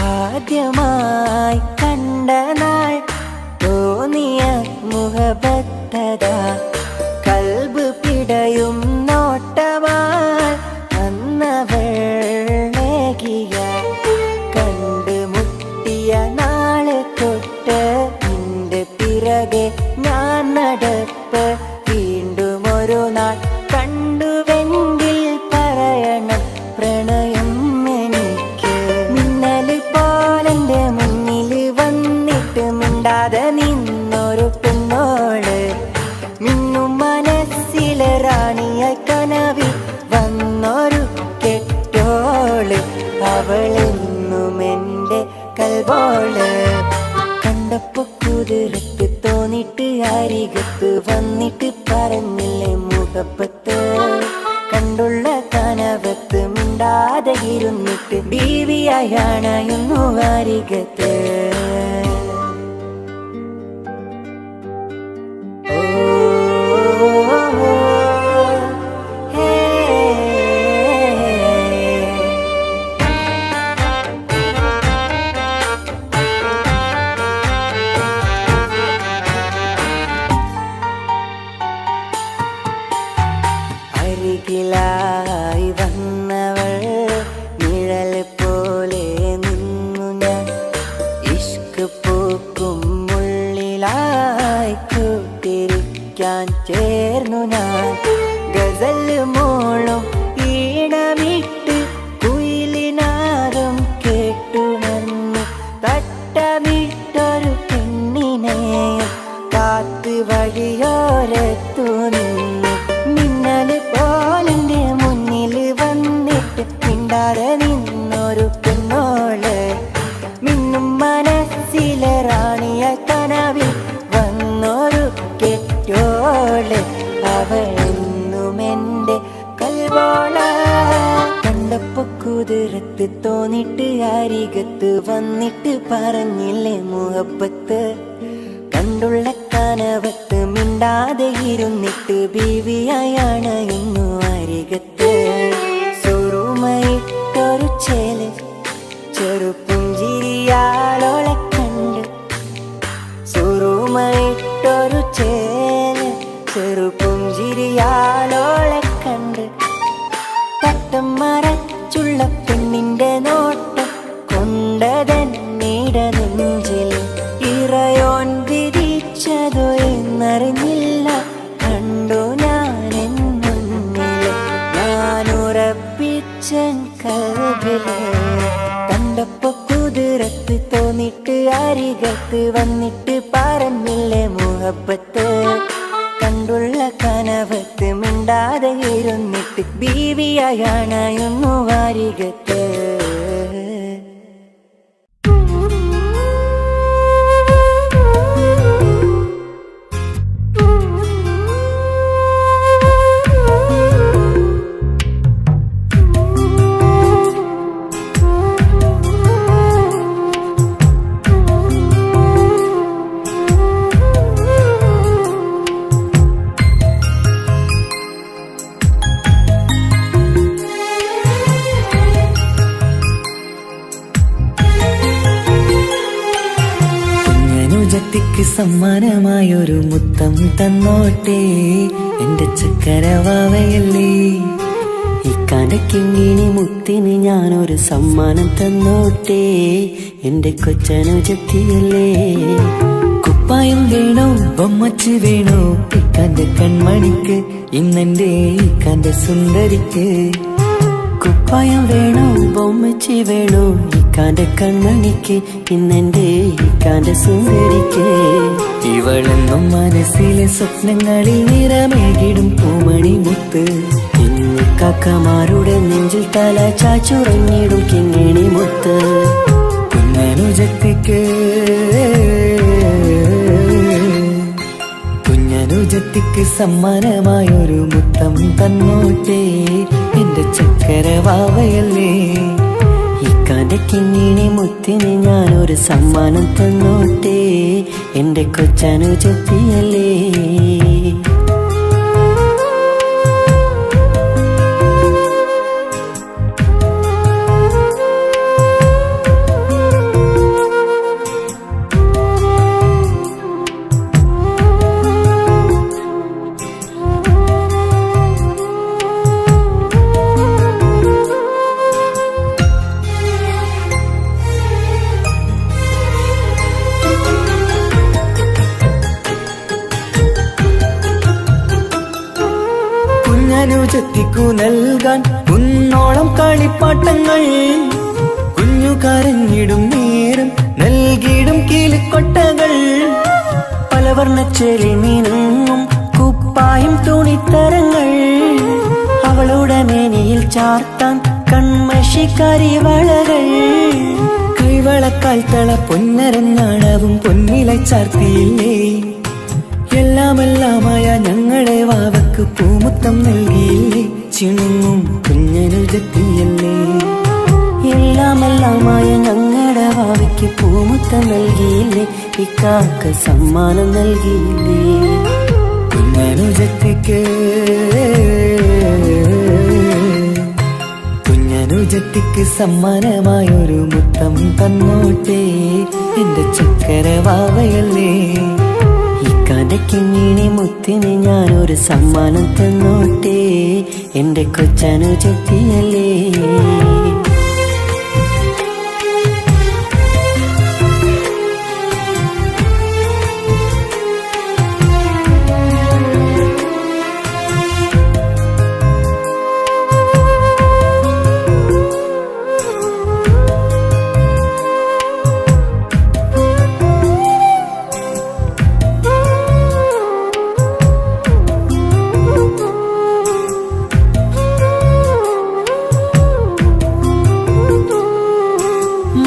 ആദ്യമായി കണ്ട നാൾ തോന്നിയ മുഹബത്തതാ. കൽബ് പിടയും നോട്ടമായി അന്നവളേകിയ. കണ്ട് മുട്ടിയ നാള് തൊട്ട് നിന്റെ പിറകെ ഞാൻ നടപ്പ്. വീണ്ടും ഒരു നാൾ കണ്ടുവെങ്കിൽ പറയണം പ്രണയം എനിക്ക്. മിന്നല് പോലെന്റെ മുന്നില് വന്നിട്ട് മിണ്ടാതെ നിന്നൊരു പെണ്ണോള്. മിന്നും മനസ്സിലെ റാണിയായി കനവിൽ വന്നൊരു കെട്ടോള്. അവളെന്നും എന്റെ കൽബോള്. കണ്ടപ്പോ കുതിരത്ത് തോന്നിട്ട് അരികത്ത് വന്നിട്ട് പറഞ്ഞില്ലേ മുഹബത്ത്. കണ്ടുള്ള കനവത്ത് മിണ്ടാതെ ഇരുന്നിട്ട് ബീവിയായാണ് ഇന്നു അരികത്ത്. അരികിലായി വന്നവൾ നിഴൽ പോലെ നിന്നു ഞാൻ. ഇഷ്ക് പൂക്കും മുള്ളിലായി കൂട്ടിരിക്കാൻ ചേർന്നു ഞാൻ. ഗസൽ മോളും ഈണമിട്ട് കുയിലിനാദം കേട്ടുണർന്നു. തട്ടമിട്ടൊരു പെണ്ണിനെ കാത്ത് വഴിയോരത്തു നിന്നു. മിന്നല് പോലെന്റെ മുന്നില് വന്നിട്ട് മിണ്ടാതെ നിന്നൊരു പെണ്ണോള്. മിന്നും മനസ്സിലെ റാണിയ കനവിൽ വന്നൊരു കെട്ടോള്. അവളെന്നും എന്റെ കൽബോള. കണ്ടപ്പോ കുതിരത്ത് തോന്നിട്ട് അരികത്ത് വന്നിട്ട് പറഞ്ഞില്ലേ മുഹബത്ത്. കണ്ടുള്ള കനവത്ത് മിണ്ടാതെ ഇരുന്നിട്ട് ബീവിയായാണ് ഇന്നു അരികത്ത്. സുറുമയിട്ടൊരു ചേല് ചെറുപുഞ്ചിരിയാലോളെ കണ്ട്. സുറുമയിട്ടൊരു ചേല് ചെറുപുഞ്ചിരിയാലോളെ കണ്ട്. തട്ടം മറച്ചുള്ള പെണ്ണിന്റെ നോട്ടം കൊണ്ടതന്നിട നെഞ്ചിൽ ഇറയോൻ വിധിച്ചതോ എന്നറിഞ്ഞില്ല. കണ്ടു ഞാനെൻ മുന്നില് ഞാനുറപ്പിച്ചൻ കൽബില്. കണ്ടപ്പോ കുതിരത്ത് തോന്നിട്ട് അരികത്ത് വന്നിട്ട് പറഞ്ഞില്ലേ മുഹബത്ത്. കണ്ടുള്ള കനവത്ത് മിണ്ടാതെ ഇരുന്നിട്ട് ബീവിയായാണ് ഇന്നു അരികത്ത്. അനുജത്തിക്ക് സമ്മാനമായൊരു മുത്തം തന്നോട്ടെ എന്റെ ചക്കരവാവയല്ലേ. ഇക്കാന്റെ കിങ്ങിണി മുത്തിന് ഞാനൊരു സമ്മാനം തന്നോട്ടെ എന്റെ കൊച്ചനുജത്തിയല്ലേ. കുപ്പായം വേണോ ബൊമ്മച്ച് വേണോ ഇക്കാന്റെ കൺമണിക്ക്, ഇന്നെന്റെ ഇക്കാന്റെ സുന്ദരിക്ക്. കുപ്പായം വേണോ ബൊമ്മച്ചി വേണോ ഇക്കാന്റെ കൺമണിക്ക്, ഇന്നെന്റെ ഇക്കാന്റെ സുന്ദരിക്ക്. ഇവളെന്നും മനസ്സിലെ സ്വപ്നങ്ങളിൽ നിറമേകിടും പൂമണി മുത്ത്. ഇന്ന് കാക്കമാരുടെ നെഞ്ചിൽ തല ചാച്ചുറങ്ങിടും കിങ്ങിണി മുത്ത്. കുഞ്ഞനുജത്തിക്ക് കുഞ്ഞനുജത്തിക്ക് സമ്മാനമായൊരു മുത്തം തന്നോട്ടെ എന്റെ ചക്കരവാവയല്ലേ. ഇക്കാന്റെ കിങ്ങിണി മുത്തിന് ഞാനൊരു സമ്മാനം തന്നോട്ടെ എന്റെ കൊച്ചനുജത്തിയല്ലേ. കുഞ്ഞനുജത്തിക്കു നൽകാൻ കുന്നോളം കളിപ്പാട്ടങ്ങൾ, കുഞ്ഞു കരഞ്ഞിടും നേരം നൽകിയിടും കീലിക്കൊട്ടകൾ. പലവർണ്ണച്ചെളി മീനും കുപ്പായും തുണിത്തരങ്ങൾ, അവളുടെ മേനിയിൽ ചാർത്താൻ കൺമഷിക്കാരി വളകൾ. കൈവളക്കാൽ തള പൊന്നരൻ നാണവും പൊന്നില ചാർത്തിയില്ലേ. എല്ലാമെല്ലാമായ ഞങ്ങളെ വാവക്ക് പൂമുത്തം നൽകിയില്ലേ. ചിണുങ്ങും കുഞ്ഞനുജത്തിയല്ലേ. എല്ലാമെല്ലാമായ ഞങ്ങളുടെ വാവയ്ക്ക് പൂമുത്തം നൽകിയില്ലേ. ഇക്കാക്ക് സമ്മാനം നൽകിയില്ലേ. കുഞ്ഞനുജത്തിക്ക് കുഞ്ഞനുജത്തിക്ക് സമ്മാനമായൊരു മുത്തം തന്നോട്ടെ എന്റെ ചക്കരവാവയല്ലേ. ഇക്കാന്റെ കിങ്ങിണി മുത്തിന് ഞാനൊരു സമ്മാനം തന്നോട്ടെ എന്റെ കൊച്ചനുജത്തിയല്ലേ.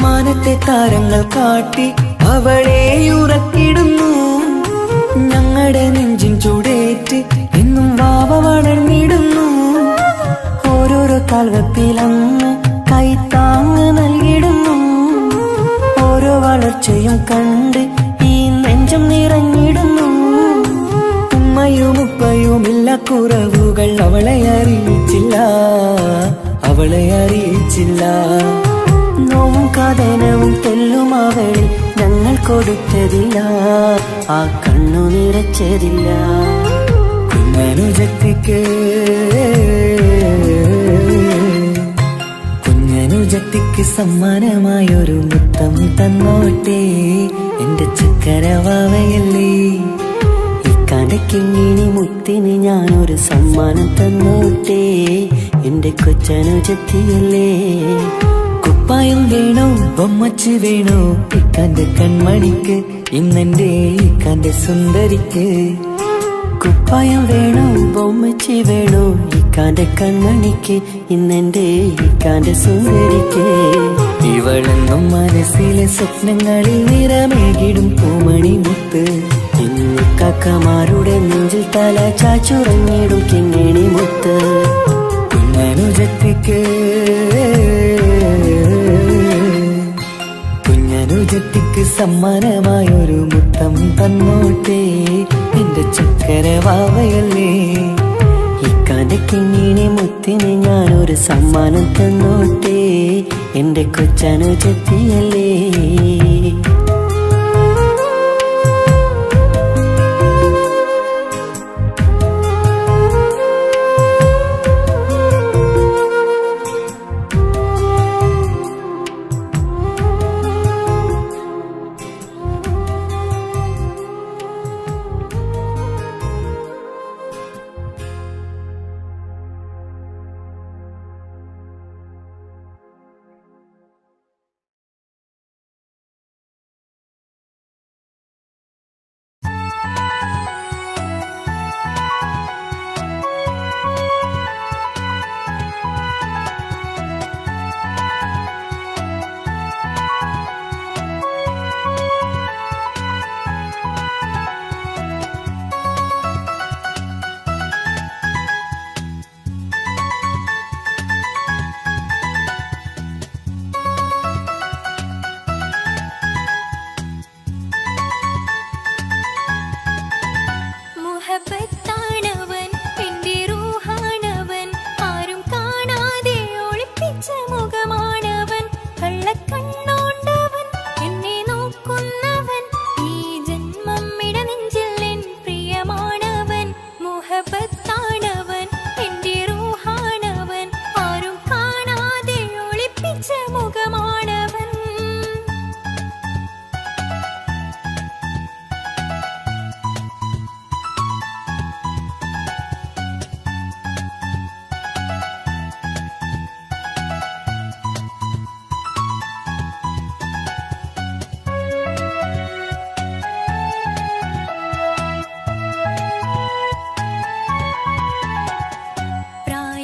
മാനത്തെ താരങ്ങൾ കാട്ടി അവളെ ഉറക്കിടുന്നു. ഞങ്ങളുടെ നെഞ്ചിൻ ചൂടേറ്റ് എന്നും വാവ വളർന്നിടുന്നു. ഓരോരോ കാൽവെപ്പിലന്ന് കൈത്താങ്ങ് നൽകിടുന്നു. ഓരോ വളർച്ചയും കണ്ട് ഈ നെഞ്ചം നിറഞ്ഞിടുന്നു. ഉമ്മയും ഉപ്പയുമില്ല കുറവുകൾ അവളെ അറിയിച്ചില്ല, അവളെ അറിയിച്ചില്ല. നോവും കാതനവും തെല്ലും അവളിൽ ഞങ്ങൾ കൊടുത്തതില്ല, ആ കണ്ണു നിറച്ചതില്ല. കുഞ്ഞനുജത്തിക്ക് കുഞ്ഞനുജത്തിക്ക് സമ്മാനമായൊരു മുത്തം തന്നോട്ടെ എന്റെ ചക്കരവാവയല്ലേ. ഇക്കാന്റെ കിങ്ങിണി മുത്തിന് ഞാനൊരു സമ്മാനം തന്നോട്ടെ എന്റെ കൊച്ചനുജത്തിയല്ലേ. കുപ്പായം വേണോ ബൊമ്മച്ച് വേണോ ഇക്കാന്റെ കൺമണിക്ക്, ഇന്നെന്റെ ഇക്കാന്റെ സുന്ദരിക്ക്. കുപ്പായം വേണോ ബൊമ്മച്ച് വേണോ ഇക്കാന്റെ കൺമണിക്ക്, ഇന്നെന്റെ ഇക്കാന്റെ സുന്ദരിക്ക്. ഇവളെന്നും മനസ്സിലെ സ്വപ്നങ്ങളിൽ നിറമേകിടും പൂമണി മുത്ത്. ഇന്ന് കാക്കമാരുടെ നെഞ്ചിൽ തല ചാച്ചുറങ്ങിടും കിങ്ങിണി മുത്ത്. കുഞ്ഞനുജത്തിക്ക് കുഞ്ഞനുജത്തിക്ക് സമ്മാനമായൊരു മുത്തം തന്നോട്ടെ എന്റെ ചക്കരവാവയല്ലേ. ഇക്കാന്റെ കിങ്ങിണി മുത്തിന് ഞാനൊരു സമ്മാനം തന്നോട്ടെ എന്റെ കൊച്ചനുജത്തിയല്ലേ.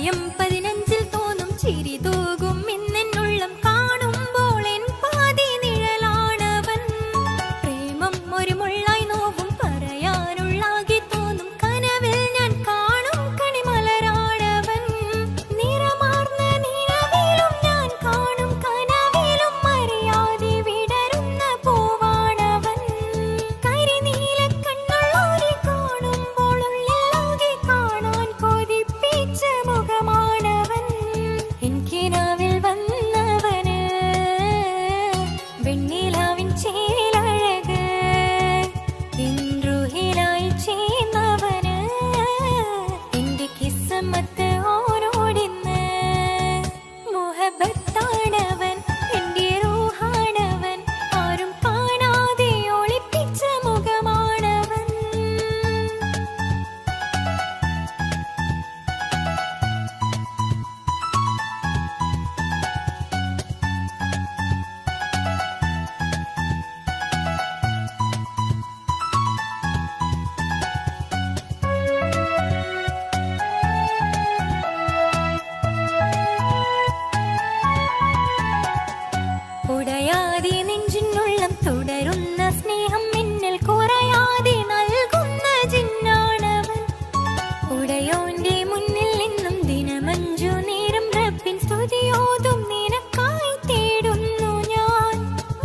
പ്രായം 15 തോന്നും ചിരി തൂകും ഇന്നെന്നുള്ളം കാണുമ്പോൾ എൻ പാതി നിഴലാണവൻ. പ്രേമം ഒരു മുള്ളായി നോവും പറയാനുള്ളാകി തോന്നും കനവിൽ ഞാൻ കാണും കണിമലരാണവൻ. നിറമാർന്ന നിലവിലും ഞാൻ കാണും കനവിലും അറിയാതെ വിടരുന്ന പൂവാണവൻ. കരിനീല കണ്ണുള്ളോരെ കാണുമ്പോൾ ഉള്ളിലാകെ കാണാൻ കൊതിപ്പിച്ച മുഖമാണവൻ. എനിക്കിനാവിൽ വന്നവന് വെണ്ണിലാവിൻ ചേലഴക് ഇൻറുഹിലായി ചേർന്നവന് എന്റെ കിസ്മത്ത് ഓരോടിന്ന്. മുഹബത്താണവൻ എന്റെ റൂഹാണവൻ ആരും കാണാതെ ഒളിപ്പിച്ച മുഖമാണവൻ. ഉടയാതെ നെഞ്ചിനുള്ളം തുടരുന്ന സ്നേഹം എന്നിൽ കുറയാതെ നൽകുന്ന ജിന്നാണവൻ. ഉടയോന്റെ മുന്നിൽ നിന്നും ദിനമഞ്ചു നേരം റബ്ബിൻ സ്തുതിയോതും നിനക്കായി തേടുന്നു ഞാൻ.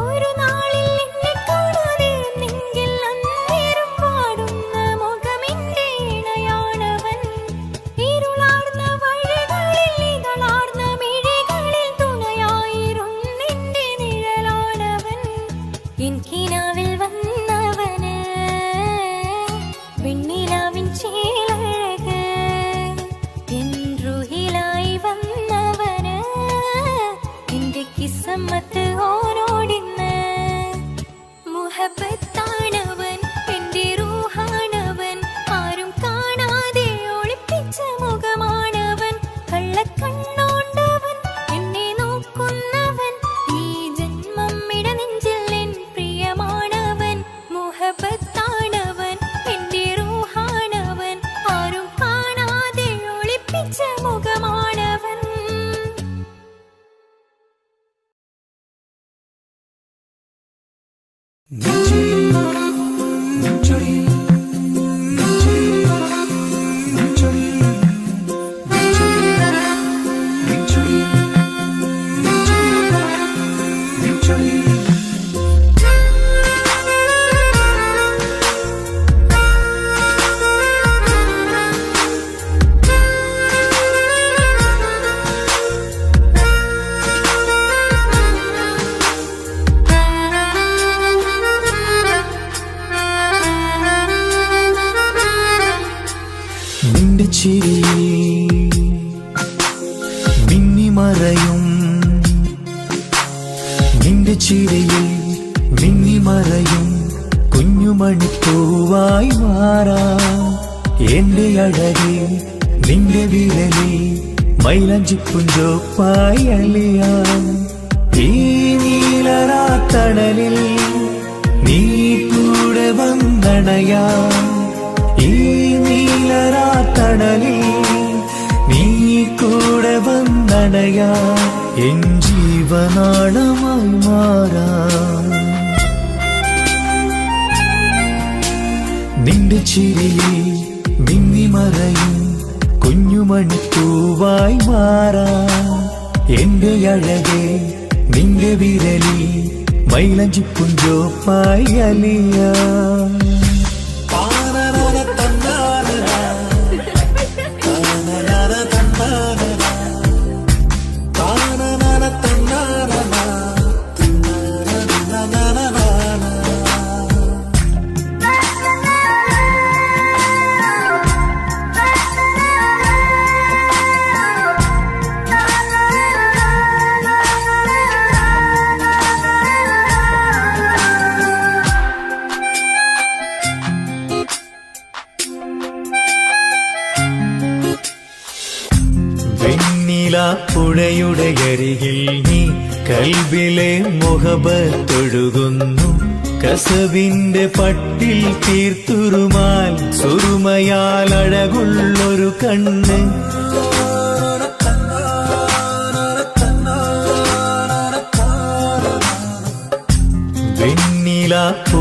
ഒരു നാളിൽ എന്നെ കാണാതെ നിന്നെങ്കിൽ അന്നേരം പാടുന്ന മുഖമെന്റെ ഇണയാണവൻ. ഇരുളാർന്ന വഴികളിൽ ഇതളാർന്ന മിഴികളിൽ തുണയായിരുന്നെന്റെ നിഴലാണവൻ. എനിക്കിനാവിൽ വന്നവന് വെണ്ണിലാവിൻ ചേലഴക് എൻറുഹിലായി വന്നവന് എന്റെ കിസ്മത്ത് ഓരോടിന്ന്. മുഹബത്താണവൻ എന്റെ റൂഹാണവൻ ആരും കാണാതെ ഒളിപ്പിച്ച മുഖമാണവൻ. കള്ളക്കണ്ണോണ്ടവൻ എന്നെ നോക്കുന്നവൻ ഈ ജന്മം ഇടനെഞ്ചിൽ എൻ പ്രിയമാണവൻ. മുഹബത്താണവൻ എന്റെ റൂഹാണവൻ ആരും കാണാതെ ഒളിപ്പിച്ച മുഖമാണവൻ. നിന്റെ ചിരിയിൽ മിന്നിമറയും നിന്റെ ചിരിയിൽ മിന്നിമറയും കുഞ്ഞുമണിപ്പൂവായി മാറാം. എന്റെ അഴകെ നിന്റെ വിരലിൽ മൈലഞ്ചിപ്പുഞ്ചോപ്പായി അലിയാം. ഈ നീലരാത്തണലിൽ നീ കൂടെ വന്നണയാം. ഈ നീലരാത്തണലിൽ നീ കൂടെ വന്നണയാ എൻ ജീവനാളമായി മാറാം. നിന്റെ ചിരിയിൽ മിന്നിമറയും കുഞ്ഞുമണിപ്പൂവായി മാറാം. എന്റെ അഴകെ നിന്റെ വിരലിൽ മൈലഞ്ചിപ്പുഞ്ചോപ്പായി അലിയാം. പുഴയുടെ അരികിൽ നീ കൽബിലെ മുഹബത്തൊഴുകുന്നു. കസവിന്റെ പട്ടിൽ തീർത്തുറുമാൽ സുറുമയാൽ അഴകുള്ളൊരു കണ്ണ്.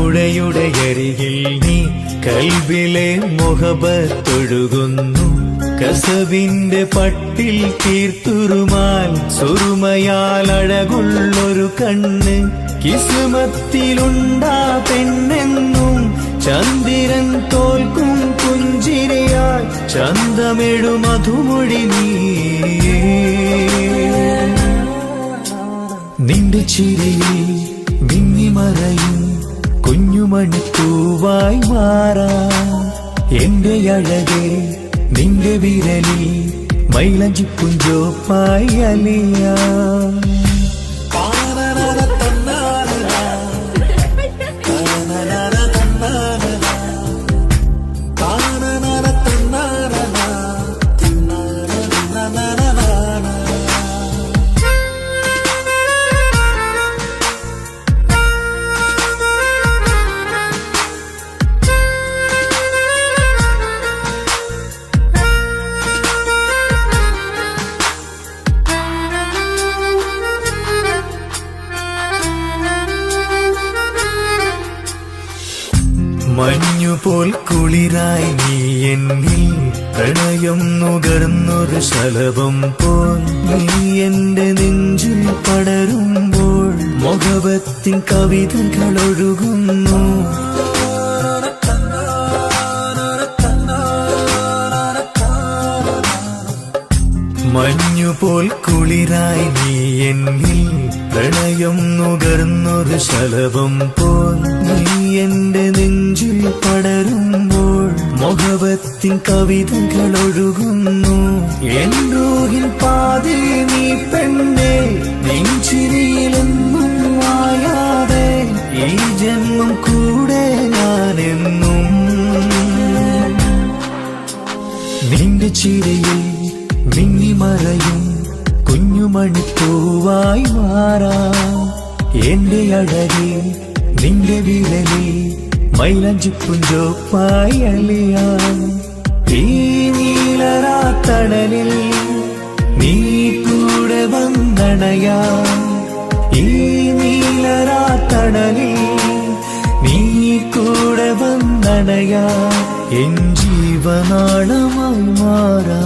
പുഴയുടെ അരികിൽ നീ കൽബിലെ മുഹബത്തൊഴുകുന്നു കസവിന്റെ പട്ടിൽ തീർത്തുറുമാൽ സുറുമയാൽ അഴകുള്ളൊരു കണ്ണ് കിസ്മത്തിലുണ്ടാ പെണ്ണെന്നും ചന്ദ്രൻ തോൽക്കും പുഞ്ചിരിയാൽ ചന്തമെഴു മധുമൊഴി നീയേ നിന്റെ ചിരിയിൽ മിന്നിമറയും കുഞ്ഞുമണിപ്പൂവായി മാറാ എന്റെ അഴകേ നിന്റെ വിരലിൽ മൈലഞ്ചിപ്പുഞ്ചോപ്പായി അലിയാ മഞ്ഞുപോൽ കുളിരായി നീ എന്നിൽ പ്രണയം നുകർന്നൊരു ശലഭം പോൽ നീ എന്റെ നെഞ്ചിൽ പടരുമ്പോൾ മുഖവത്തിൻ കവിതകൾ ഒഴുകുന്നു മഞ്ഞുപോൽ കുളിരായി നീ എന്നിൽ പ്രണയം നുകർന്നൊരു ശലഭം പോൽ നീ എന്റെ നെഞ്ചിൽ പടരുമ്പോൾ മുഖവത്തിൻ കവിതകൾ ഒഴുകുന്നു എൻ റൂഹിൻ പാതിൽ നീ പെണ്ണേ നെഞ്ചിരിയിലെന്നും മായാതെ ഈ ജന്മം കൂടെ ഞാനെന്നും നിന്റെ ചിരിയിൽ മിന്നിമറയും കുഞ്ഞുമണിപ്പൂവായി മാറാ എന്റെ അഴകേ നിന്റെ വിരലിൽ മൈലഞ്ചിപ്പുഞ്ചോപ്പായി അലിയാ ഈ നീലരാത്തണലിൽ നീ കൂടെ വന്നണയാ ഈ നീലരാത്തണലിൽ നീ കൂടെ വന്നണയാ എൻ ജീവനാളമായി മാറാ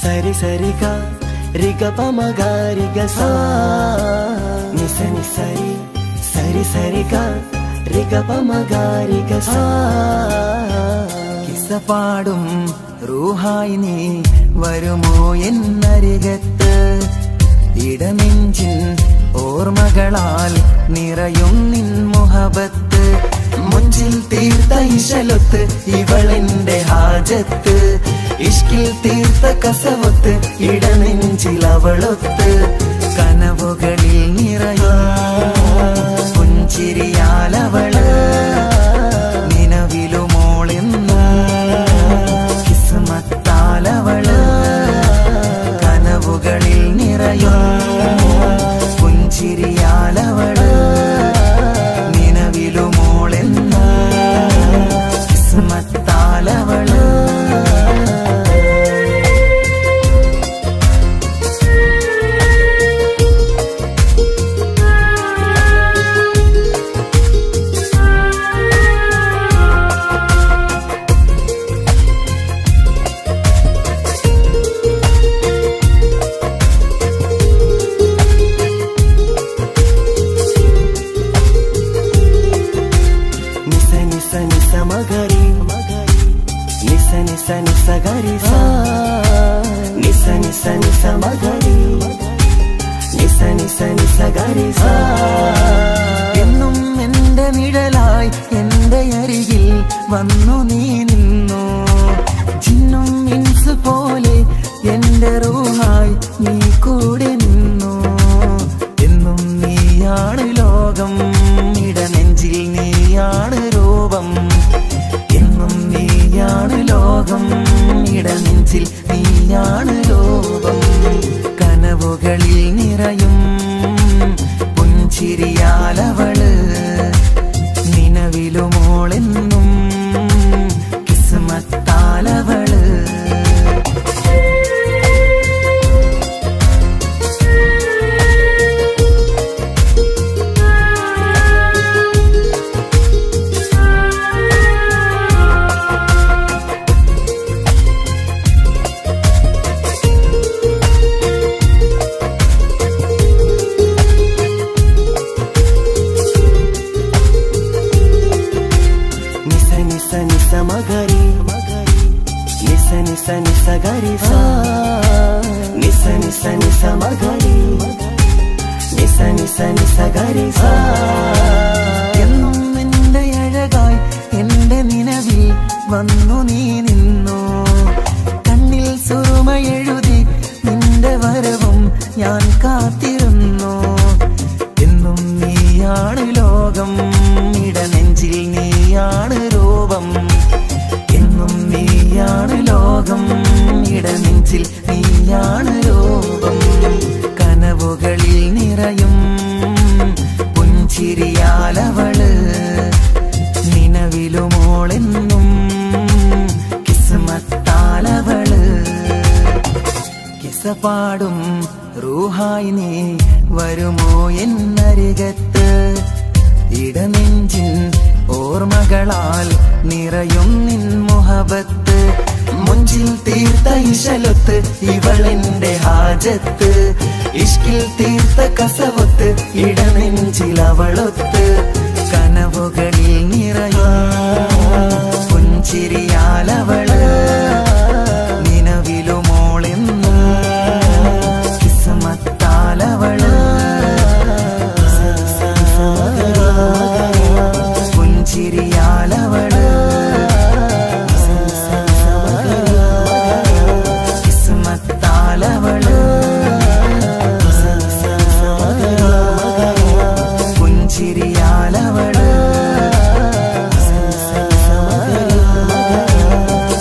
సరి సరిగా రిగ పమగారిగ సా నిసని సరి సరి సరిగా రిగ పమగారిగ సా കിസ്സപാടും റൂഹായി നീ വരുമോ എന്നരികത്ത് ഇടനെഞ്ചിൻ ഓർമ്മകളാൽ നിറയും നിൻ മുഹബത്ത് മുഞ്ചിൽ തീർത്ത ഇശലൊത്ത് ഇവളെന്റെ ഹാജത്ത് ഇഷ്കിൽ തീർത്ത കസവത്ത് ഇടനെഞ്ചിൽ അവളൊത്ത് കനവുകളിൽ നിറയും പുഞ്ചിരിയാലവള് നിലവിലുമോളെന്ന കിസ്മത്താലവള് കനവുകളിൽ നിറയും പുഞ്ചിരിയാലവള് നിലവിലുമോളെന്ന കിസ്മത്താലവള് నిస నిస గరి సా నిస നിസ നിസ മകരി നിസ നിസ നിസ ഗരി സാ. എന്നും എന്റെ നിഴലായി എന്റെ അരികിൽ വന്നു നീ നിന്നു. ജിന്നും ഇൻസ് പോലെ എന്റെ റൂഹായി നീ കൂടെ നിന്നു. എന്നും നീയാണ് ലോകം, ഇടനെഞ്ചിൽ നീയാണ് രൂപം. എന്നും നീയാണ് ലോകം, ഇടനെഞ്ചിൽ നീയാണ് രൂപം. കനവുകളിൽ നിറയും പുഞ്ചിരിയാലവള്, നിലവിലുമോളെന്നും കിസ്മത്താലവള്. മകരി നിസ നിസ നിസ ഗരി സാ. നിസ നിസ നിസ മകരി നിസ നിസ നിസ ഗരി സാ. എന്നും എന്റെ അഴകായി എന്റെ നിലവിൽ വന്നു നീ നിന്നു. കണ്ണിൽ സുറുമയെഴുതി നിന്റെ വരവും ഞാൻ കാത്തിരുന്നു. എന്നും നീയാണ് ലോകം, ഇടനെഞ്ചിൽ നീയാണ് രൂപം. എന്നും നീയാണ് ലോകം, ഇടനെഞ്ചിൽ നീയാണ് രൂപം. കനവുകളിൽ നിറയും പുഞ്ചിരിയാലവള്, നിലവിലുമോളെന്നും കിസ്മത്താലവള്. കിസപാടും റൂഹായി നീ വരുമോ എന്നരികത്ത്. ഇടനെഞ്ചിൻ ഓർമ്മകളാൽ നിറയും നിൻ മുഹബത്ത്. മുഞ്ചിൽ തീർത്ത ഇശലൊത്ത് ഇവളെന്റെ ഹാജത്ത്. ഇഷ്കിൽ തീർത്ത കസവത്ത് ഇടനെഞ്ചിൽ അവളൊത്ത്. കനവുകളിൽ നിറയും പുഞ്ചിരിയാലവള്, നിലവിലുമോളെന്നും കിസ്മത്താലവള്. പുഞ്ചിരിയാലവള്, കിസ്മത്താലവള്. പുഞ്ചിരിയാലവള്,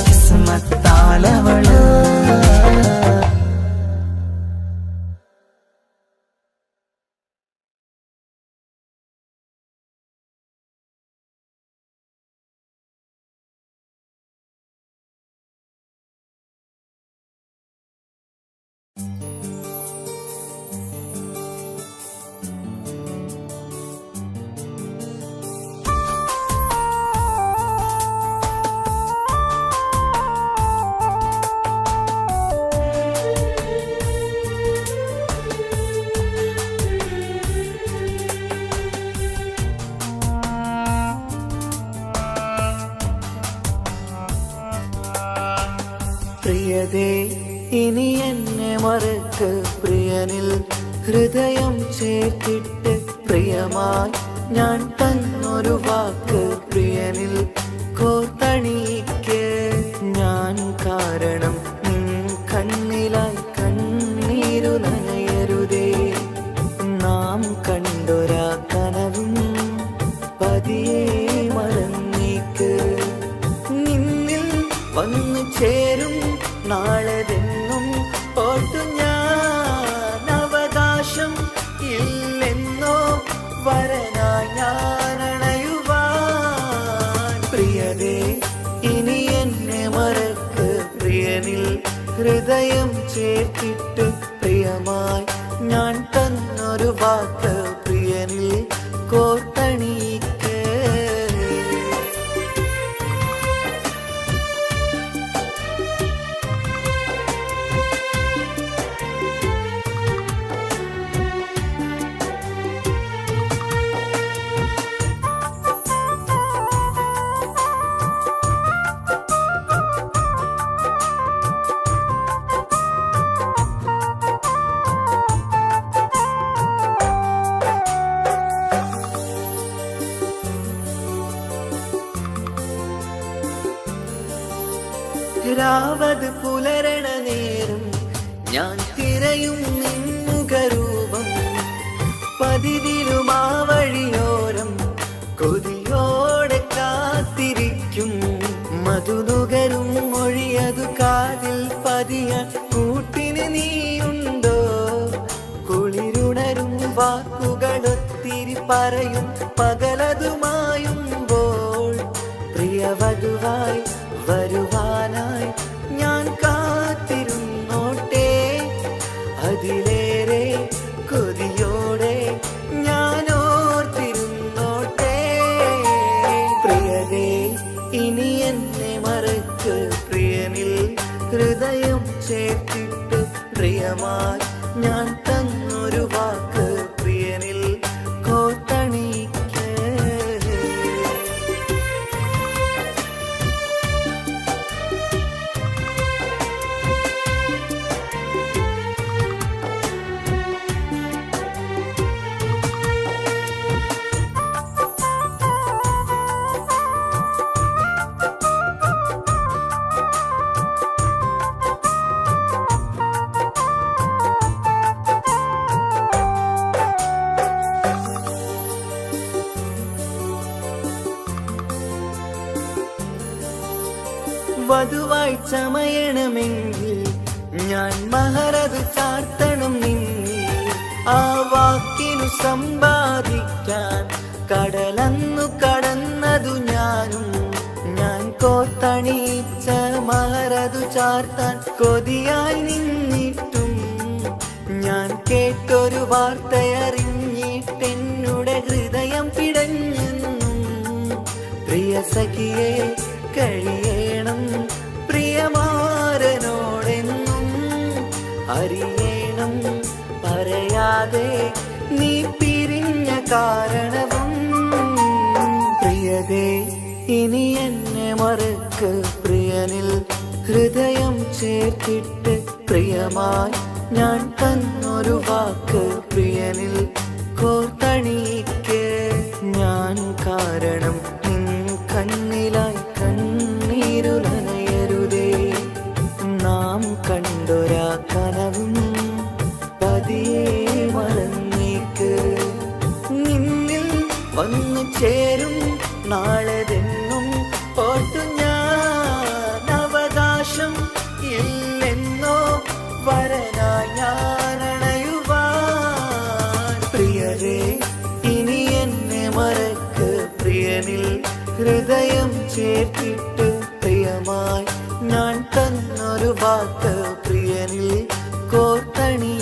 കിസ്മത്താലവള്. പ്രിയതേ ഇനി എന്നെ മറക്ക്. പ്രിയനിൽ ഹൃദയം ചേർത്തിട്ട് പ്രിയമായി ഞാൻ തന്നൊരു വാക്ക് പ്രിയനിൽ കോർത്തണിക്ക്. ഞാൻ കാരണം നിൻ കണ്ണിലായി കണ്ണീരു നനയരുതേ. നാം കണ്ടൊരാ കനവും പതിയെ മറന്നേക്ക്. നിന്നിൽ വന്നു ചേരും നാളെതെന്നും ഓർത്തു ഞാൻ. അവകാശം ഇല്ലെന്നോ വരനായി ഞാൻ അണയുവാൻ. പ്രിയതേ ഇനി എന്നെ മറക്ക്. പ്രിയനിൽ ഹൃദയം ചേർത്തിട്ട് പ്രിയമായി ഞാൻ തന്നൊരു വാക്ക് പ്രിയനിൽ കോർത്തണിക്ക്. രാവത് പുലരണ നേരം ഞാൻ തിരയും നിൻമുഖരൂപം പതിവിലും ആ വഴിയോരം കൊതിയോടെ കാത്തിരിക്കും മധുനുകരും മൊഴിയതു കാതിൽ പതിയാൻ കൂട്ടിന് നീയുണ്ടോ കുളിരുണരും വാക്കുകളൊത്തിരി പറയും പകലതുമായുമ്പോൾ പ്രിയവധുവായി വരുവാനായി ഞാൻ കാത്തിരുന്നോട്ടെ അതിലേറെ കൊതിയോടെ ഞാൻ ഓർത്തിരുന്നോട്ടെ പ്രിയതേ ഇനി എന്നെ മറക്ക് പ്രിയനിൽ ഹൃദയം ചേർത്തിട്ട് പ്രിയമായി ഞാൻ തന്നൊരു വാക്ക് പ്രിയനിൽ കോർത്തണിക്ക് വധുവായി ചമയണമെങ്കിൽ ഞാൻ മഹറത് ചാർത്തണം നിന്നിൽ ആ വാക്കിനു സമ്പാദിക്കാൻ കടലന്നു കടന്നതു ഞാനും ഞാൻ കോത്തണിച്ച മഹറതു ചാർത്താൻ കൊതിയായി നിന്നിട്ടും ഞാൻ കേട്ടൊരു വാർത്തയറിഞ്ഞിട്ടെന്നുടെ ഹൃദയം പിടഞ്ഞെന്നും പ്രിയ സഖിയെ കഴിയണം പ്രിയമാരനോടെന്നും അറിയണം പറയാതെ നീ പിരിഞ്ഞ കാരണവും പ്രിയതേ ഇനി എന്നെ മറക്ക് പ്രിയനിൽ ഹൃദയം ചേർത്തിട്ട് പ്രിയമായി ഞാൻ തന്നൊരു വാക്ക് പ്രിയനിൽ കോർത്തണിക്ക് ഞാൻ കാരണം നിൻ കണ്ണിലായി കണ്ണീരുലനയരുതേ നാം കണ്ടൊരാ കനവും പതിയെ മറന്നേക്ക് നിന്നിൽ വന്നു ചേരും നാളെതെന്നും ഓർത്തു ഞാൻ അവകാശം ഇല്ലെന്നോ വരനായി ഞാനണയുവാൻ പ്രിയരേ ഇനി എന്നെ മറക്ക് പ്രിയനിൽ ഹൃദയം ചേർത്തിട്ട് പ്രിയമായി ഞാൻ തന്നൊരു വാക്ക് പ്രിയനിൽ കോർത്തണി